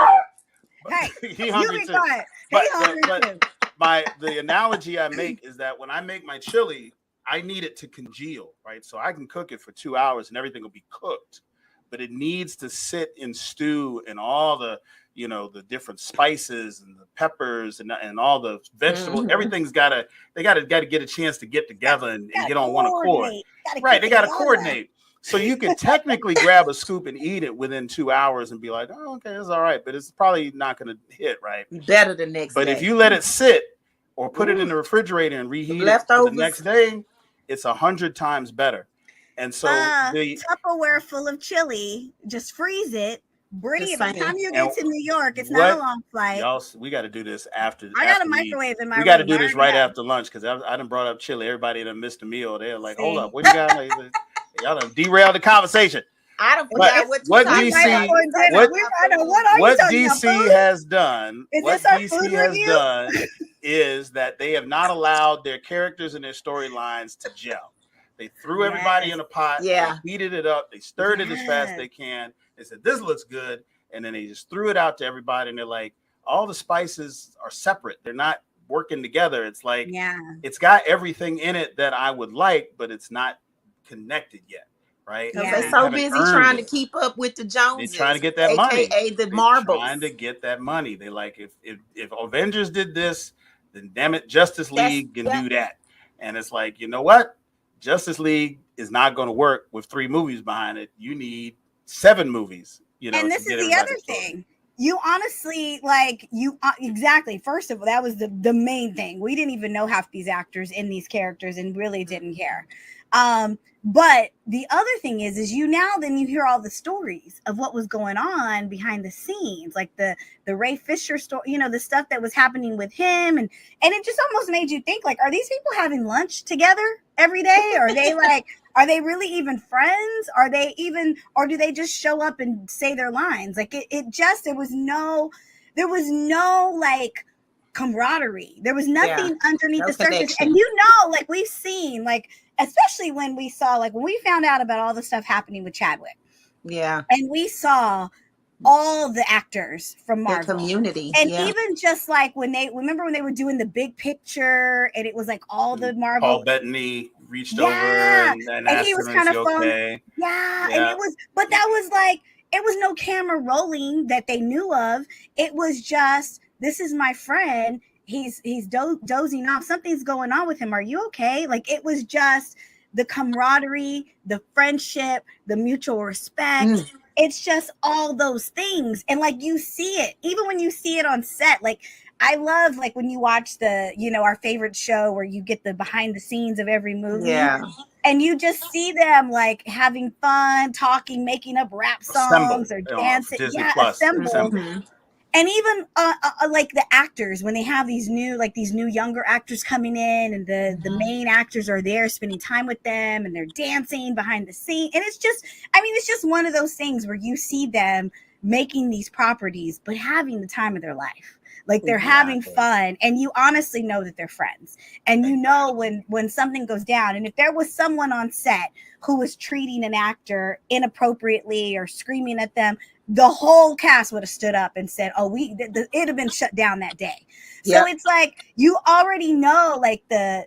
Hey, he hungry too. But the analogy I make is that when I make my chili, I need it to congeal, right? So I can cook it for 2 hours and everything will be cooked. But it needs to sit in stew and all the, the different spices and the peppers and all the vegetables. Everything's they gotta get a chance to get together and get on one accord. Right, they gotta coordinate. So you can technically grab a scoop and eat it within 2 hours and be like, oh, okay, it's all right, but it's probably not gonna hit, right? Better the next day. But if you let it sit or put it in the refrigerator and reheat it the next day, it's 100 times better. And so the Tupperware full of chili, just freeze it, bring it. By the time you get to New York, it's not a long flight. Y'all, we got to do this after. I got a microwave in my room. We got to do this right after lunch because I done brought up chili. Everybody done missed a meal. They're like, hold up, what you got? Y'all done derailed the conversation. I don't forget what DC has done. What DC has done is that they have not allowed their characters and their storylines to gel. They threw everybody in a pot. They heated it up. They stirred it as fast as they can. They said, this looks good. And then they just threw it out to everybody. And they're like, all the spices are separate. They're not working together. It's like, it's got everything in it that I would like, but it's not connected yet. Right? They're so busy trying to keep up with the Joneses. They're trying to get that money. The marbles. Trying to get that money. They like, if Avengers did this, then damn it, Justice League can do that. And it's like, you know what? Justice League is not going to work with 3 movies behind it. You need 7 movies. And this is the other thing. you honestly, like, exactly. First of all, that was the main thing. We didn't even know half these actors in these characters and really didn't care. But the other thing is you then you hear all the stories of what was going on behind the scenes, like the Ray Fisher story, you know, the stuff that was happening with him, and it just almost made you think, like, are these people having lunch together every day? Are they like, are they really even friends? Are they even, or do they just show up and say their lines? Like there was no like camaraderie. There was nothing underneath the surface. Connection. And you know, like we've seen, like, especially when we saw, like when we found out about all the stuff happening with Chadwick. Yeah. And we saw all the actors from Marvel. The community. And even just like when they were doing the big picture, and it was like all the Marvel. Paul Bettany reached over and asked he was him, kind of okay? And it was, but that was like, it was no camera rolling that they knew of. It was just, this is my friend. He's dozing off. Something's going on with him. Are you okay? Like, it was just the camaraderie, the friendship, the mutual respect. It's just all those things. And like, you see it, even when you see it on set. Like, I love, like, when you watch the, you know, our favorite show where you get the behind the scenes of every movie. Yeah. And you just see them like having fun, talking, making up rap songs or dancing. Disney Plus. Assemble. And even like the actors, when they have these new younger actors coming in, and the main actors are there spending time with them, and they're dancing behind the scene. And it's just, I mean, it's just one of those things where you see them making these properties, but having the time of their life. Like, they're having fun, and you honestly know that they're friends. And you know when something goes down, and if there was someone on set who was treating an actor inappropriately or screaming at them, the whole cast would have stood up and said, "Oh, it'd have been shut down that day." So it's like, you already know, like the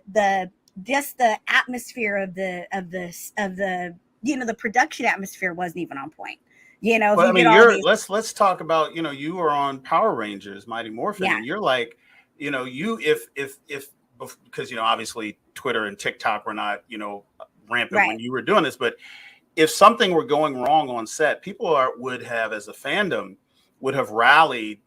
atmosphere of the you know, the production atmosphere wasn't even on point. You know, well, I mean, let's talk about, you know, you were on Power Rangers, Mighty Morphin, and you're like, you know, if because, you know, obviously Twitter and TikTok were not, you know, rampant when you were doing this, but if something were going wrong on set, people would have, as a fandom, would have rallied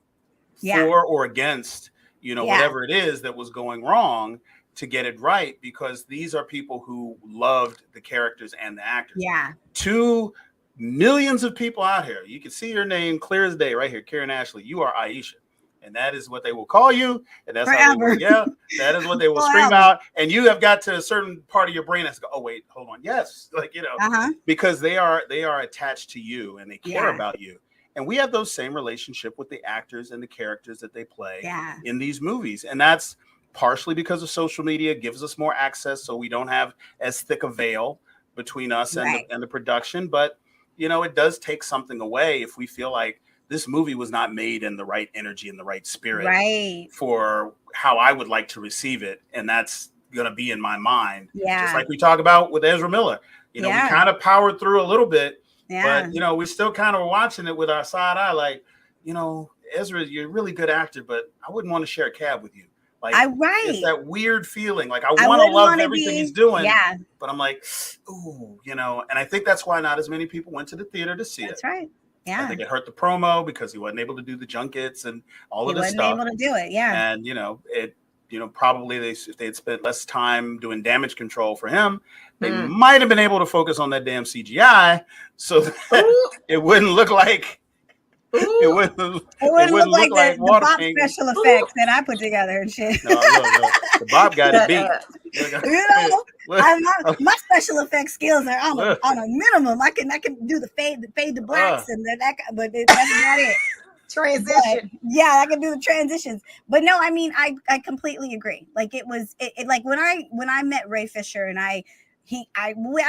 for or against, you know, whatever it is that was going wrong to get it right, because these are people who loved the characters and the actors. Yeah. 2 millions of people out here. You can see your name clear as day right here, Karan Ashley. You are Aisha. And that is what they will call you. And that's how they will, that is what they will scream out. And you have got to a certain part of your brain that's go, oh, wait, hold on. Yes. Like, you know, because they are attached to you and they care about you. And we have those same relationship with the actors and the characters that they play in these movies. And that's partially because of social media gives us more access. So we don't have as thick a veil between us and the production. But, you know, it does take something away if we feel like this movie was not made in the right energy and the right spirit for how I would like to receive it. And that's going to be in my mind. Yeah. Just like we talk about with Ezra Miller. You know, we kind of powered through a little bit, but, you know, we still kind of were watching it with our side eye. Like, you know, Ezra, you're a really good actor, but I wouldn't want to share a cab with you. Like, it's that weird feeling. Like, I want to love everything he's doing, but I'm like, ooh, you know, and I think that's why not as many people went to the theater to see it. That's right. Yeah. I think it hurt the promo because he wasn't able to do the junkets and all of this stuff. He wasn't able to do it. Yeah. And, you know, probably if they had spent less time doing damage control for him, they might have been able to focus on that damn CGI so that it wouldn't look like it wouldn't look like the Bob special effects that I put together and shit. No. The Bob got it beat. You know, my special effects skills are on a minimum. I can do the fade to blacks and but that's not it. Transition. But, I can do the transitions. But no, I mean, I completely agree. Like, it was like when I met Ray Fisher and I'd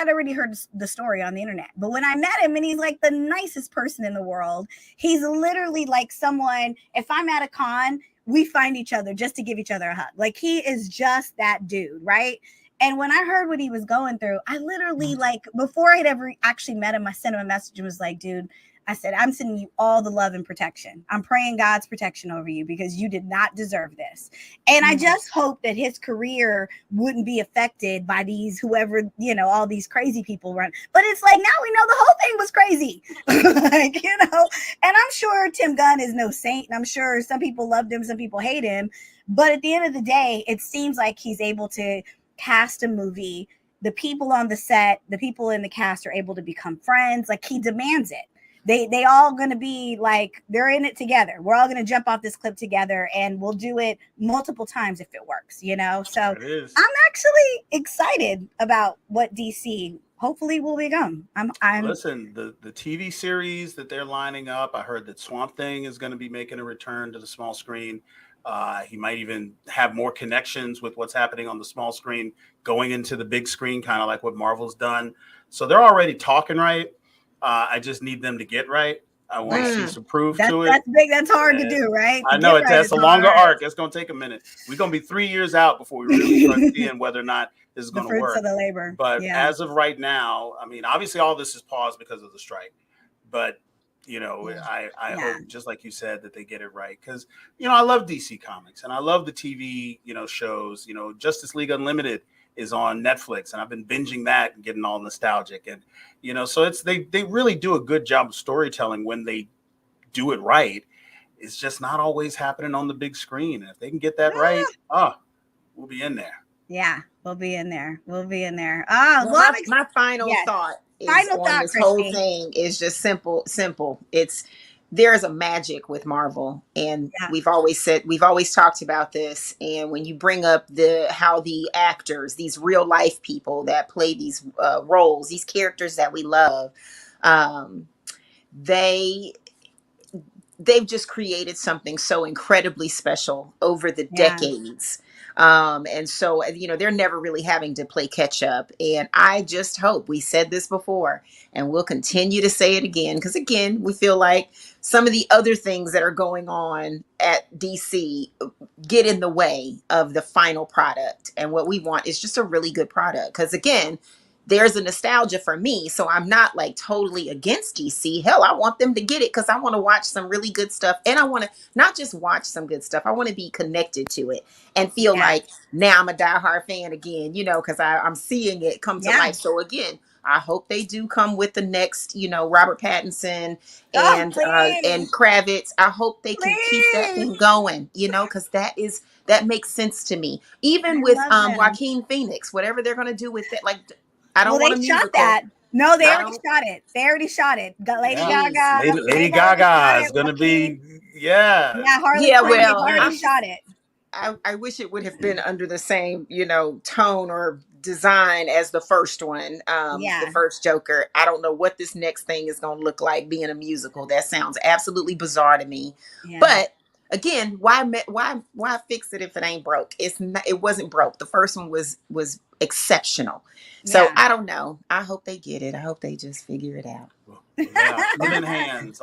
already heard the story on the internet, but when I met him, and he's like the nicest person in the world. He's literally like someone, if I'm at a con, we find each other just to give each other a hug. Like, he is just that dude, right? And when I heard what he was going through, I literally, like, before I'd ever actually met him, I sent him a message and was like, dude, I said, I'm sending you all the love and protection. I'm praying God's protection over you because you did not deserve this. And I just hope that his career wouldn't be affected by these, whoever, you know, all these crazy people run. But it's like, now we know the whole thing was crazy. Like, you know, and I'm I'm sure Tim Gunn is no saint, and I'm sure some people loved him, some people hate him. But at the end of the day, it seems like he's able to cast a movie. The people on the set, the people in the cast are able to become friends. Like, he demands it. They all going to be like, they're in it together. We're all going to jump off this cliff together, and we'll do it multiple times if it works, you know? So I'm actually excited about what DC hopefully will become. Listen, the TV series that they're lining up, I heard that Swamp Thing is going to be making a return to the small screen. He might even have more connections with what's happening on the small screen going into the big screen, kind of like what Marvel's done. So they're already talking right. I just need them to get right. I want to see some proof to it. That's big. That's hard to do, right? I know that's a longer arc. It's going to take a minute. We're going to be 3 years out before we really start seeing whether or not this is going to work. Of the labor. But as of right now, I mean, obviously all this is paused because of the strike. But, you know, I hope, just like you said, that they get it right. Because, you know, I love DC Comics and I love the TV, you know, shows. You know, Justice League Unlimited is on Netflix, and I've been binging that and getting all nostalgic. And, you know, so it's they really do a good job of storytelling when they do it right. It's just not always happening on the big screen. And if they can get that right, we'll be in there. Yeah, we'll be in there. We'll be in there. My final thought is on this whole thing is just simple. There's a magic with Marvel, and we've always talked about this. And when you bring up how the actors, these real life people that play these roles, these characters that we love, they've just created something so incredibly special over the decades. And so, you know, they're never really having to play catch up. And I just hope, we said this before, and we'll continue to say it again, because again, we feel like some of the other things that are going on at DC get in the way of the final product. And what we want is just a really good product. Because again, there's a nostalgia for me. So I'm not like totally against DC. Hell, I want them to get it because I want to watch some really good stuff. And I want to not just watch some good stuff. I want to be connected to it and feel like now I'm a diehard fan again, you know, because I'm seeing it come to life. So again, I hope they do come with the next, you know, Robert Pattinson and Kravitz. I hope they can keep that thing going, you know, because that makes sense to me. Even with Joaquin Phoenix, whatever they're going to do with it, like, I don't want to shot that. No, they already shot it. Lady Gaga. Lady Gaga is going to be, Harley Quinn, they've already shot it. I wish it would have been under the same, you know, tone or design as the first one, the first Joker. I don't know what this next thing is going to look like being a musical. That sounds absolutely bizarre to me. But again, why fix it if it ain't broke? It wasn't broke. The first one was exceptional. So I don't know. I hope they get it. I hope they just figure it out. Healing hands.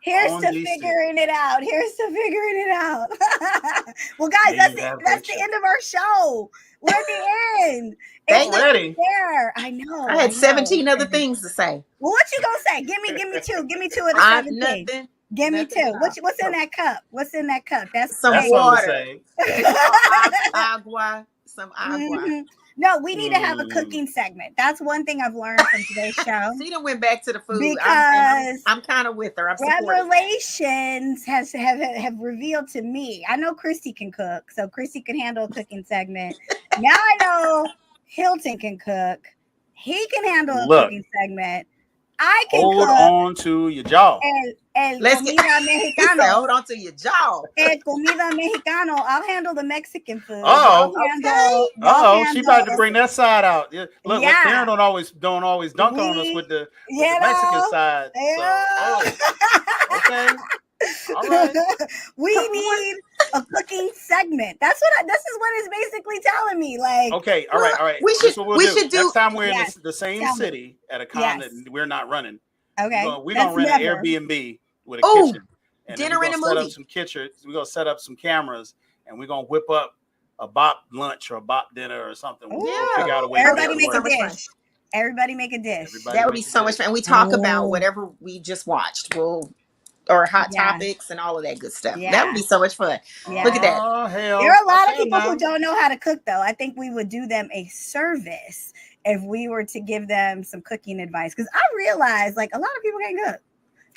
Here's to figuring it out. Well, guys, that's the end of our show. We're at the end. It's ready. There. I know. I had 17 other things to say. Well, what you gonna say? Give me two. Give me two of the 17. Nothing. Give me two. What's in that cup? What's in that cup? That's some water. Some agua. No, we need to have a cooking segment. That's one thing I've learned from today's show. She done went back to the food because I'm kind of with her. I'm revelations have revealed to me. I know Christi can cook, so Christi can handle a cooking segment. Now I know Hilton can cook. He can handle a cooking segment. I can hold on to your jaw. Let's comida mexicano. Hold on to your jaw. Comida mexicano. I'll handle the Mexican food. She about to bring that side out. Yeah. Look, Karen don't always dunk on us with the Mexican side. Okay. All right. We need a cooking segment. This is what it's basically telling me. Like, okay, all right. We should do. Next time we're in the same city at a con that we're not running. Okay, we're gonna rent an Airbnb with a kitchen. And dinner and a movie. We're gonna set up some cameras, and we're gonna whip up a BOP lunch or a BOP dinner or something. We'll figure out a way. Everybody make a dish. Everybody make a dish. That would be so much fun. And we talk about whatever we just watched. Or hot topics and all of that good stuff. That would be so much fun. Look at that. Hell. There are a lot of people who don't know how to cook, though. I think we would do them a service if we were to give them some cooking advice. Because I realize, like, a lot of people can't cook.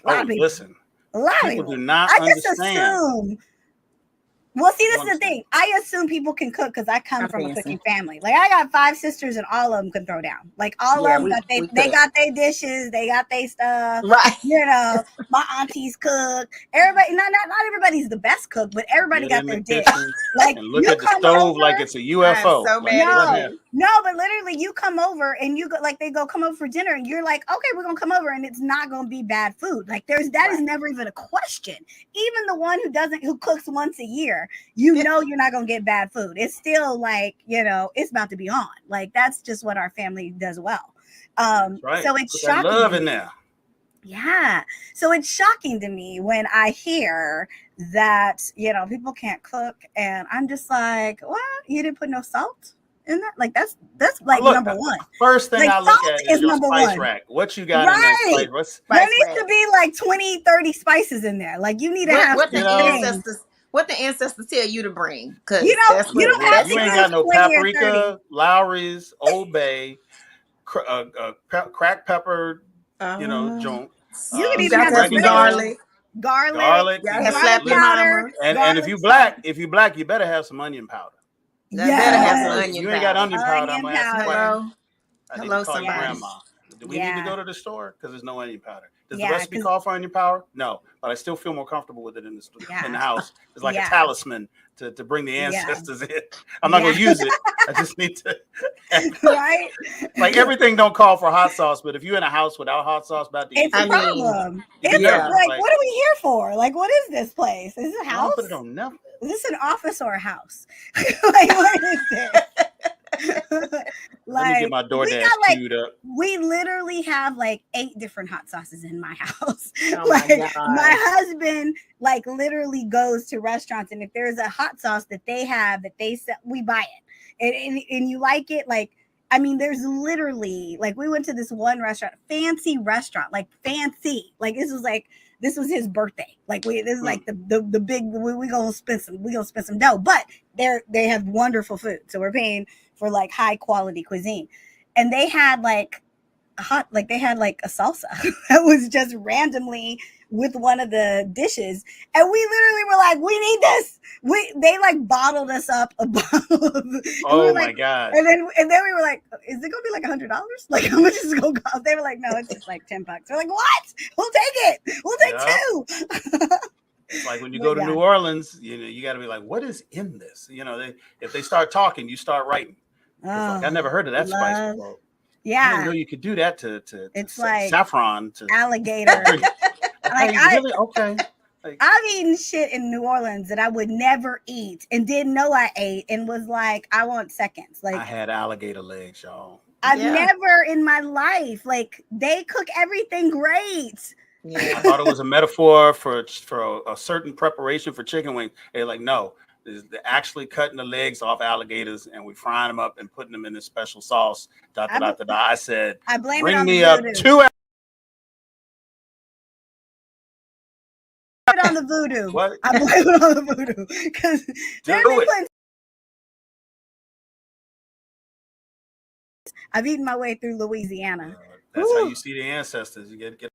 A lot of people. Listen. A lot of people people do not I just understand. assume. Well, see, this is the thing. I assume people can cook because I come from a cooking family. Like, I got 5 sisters, and all of them can throw down. Like, all of them got they got their dishes, they got their stuff. Right. You know, my aunties cook. Everybody, not everybody's the best cook, but everybody got their dish. Like, and look at the stove like it's a UFO. So no, but literally, you come over and you go, like, they go come over for dinner, and you're like, okay, we're gonna come over, and it's not gonna be bad food. Like, that is never even a question. Even the one who cooks once a year, you know, you're not gonna get bad food. It's still like, you know, it's about to be on. Like, that's just what our family does well. Right. So it's Put shocking. that love in there. Yeah. So it's shocking to me when I hear that, you know, people can't cook, and I'm just like, what? You didn't put no salt in that? Like, that's like number one. First thing like, I look at is your spice rack. What you got in that spice? There needs to be like 20, 30 spices in there. Like, you need to have what the ancestors tell you to bring. Because you don't have you ain't got no paprika, Lowry's, Old Bay, cracked pepper, you know, joint. You can even have garlic. Garlic powder. And if you black, you better have some onion powder. Better have some onion powder. You ain't got onion powder. I'm gonna ask you Hello. I need to call your grandma. Do we need to go to the store? Because there's no onion powder. Does the recipe call for onion powder? No, but I still feel more comfortable with it in the house. It's like a talisman to bring the ancestors in. I'm not gonna use it. I just need to. Right. Like, everything don't call for hot sauce, but if you're in a house without hot sauce, it's a problem. It's like, what are we here for? Like, what is this place? Is this a house? Put it on nothing. Is this an office or a house? Like, what is this? Let me get my DoorDash queued up. We literally have like 8 different hot sauces in my house. Oh my husband like literally goes to restaurants, and if there's a hot sauce that they have that they sell, we buy it. And you like it, like, I mean, there's literally, like, we went to this one fancy restaurant, like fancy, like this was his birthday. Like, this is like the big, we gonna spend some dough, but they have wonderful food. So we're paying for like high quality cuisine. And they had like a salsa that was just randomly with one of the dishes. And we literally were like, we need this. They like bottled us up a bottle of, oh my God. And then we were like, is it gonna be like $100? Like, how much is it gonna cost? They were like, no, it's just like $10. We're like, what? We'll take it. We'll take 2. It's like when you go to New Orleans, you know, you got to be like, what is in this? You know, if they start talking, you start writing. Like, I never heard of that spice before. Yeah, I didn't know you could do that to it's like saffron to alligator. Okay. Like, I've eaten shit in New Orleans that I would never eat and didn't know I ate, and was like, I want seconds. Like, I had alligator legs, y'all. I've never in my life, like, they cook everything great. Yeah. I thought it was a metaphor for a certain preparation for chicken wings. They're like, no, they're actually cutting the legs off alligators, and we frying them up and putting them in this special sauce. I said, I blame bring it on me the up voodoo. 2 hours. On the voodoo. What? I blame it on the voodoo because I've eaten my way through Louisiana. That's how you see the ancestors. You get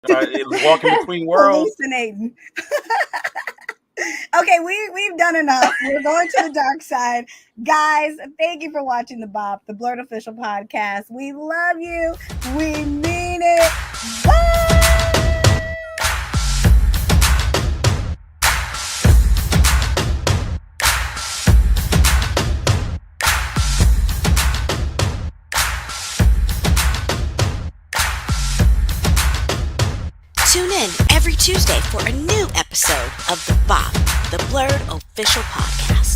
walking between worlds. Hallucinating. Okay, we've done enough. We're going to the dark side. Guys, thank you for watching the BOP, the Blurred Official Podcast. We love you. We mean it. Bye! Tune in every Tuesday for a new episode of the BOP, the Blurred Official Podcast.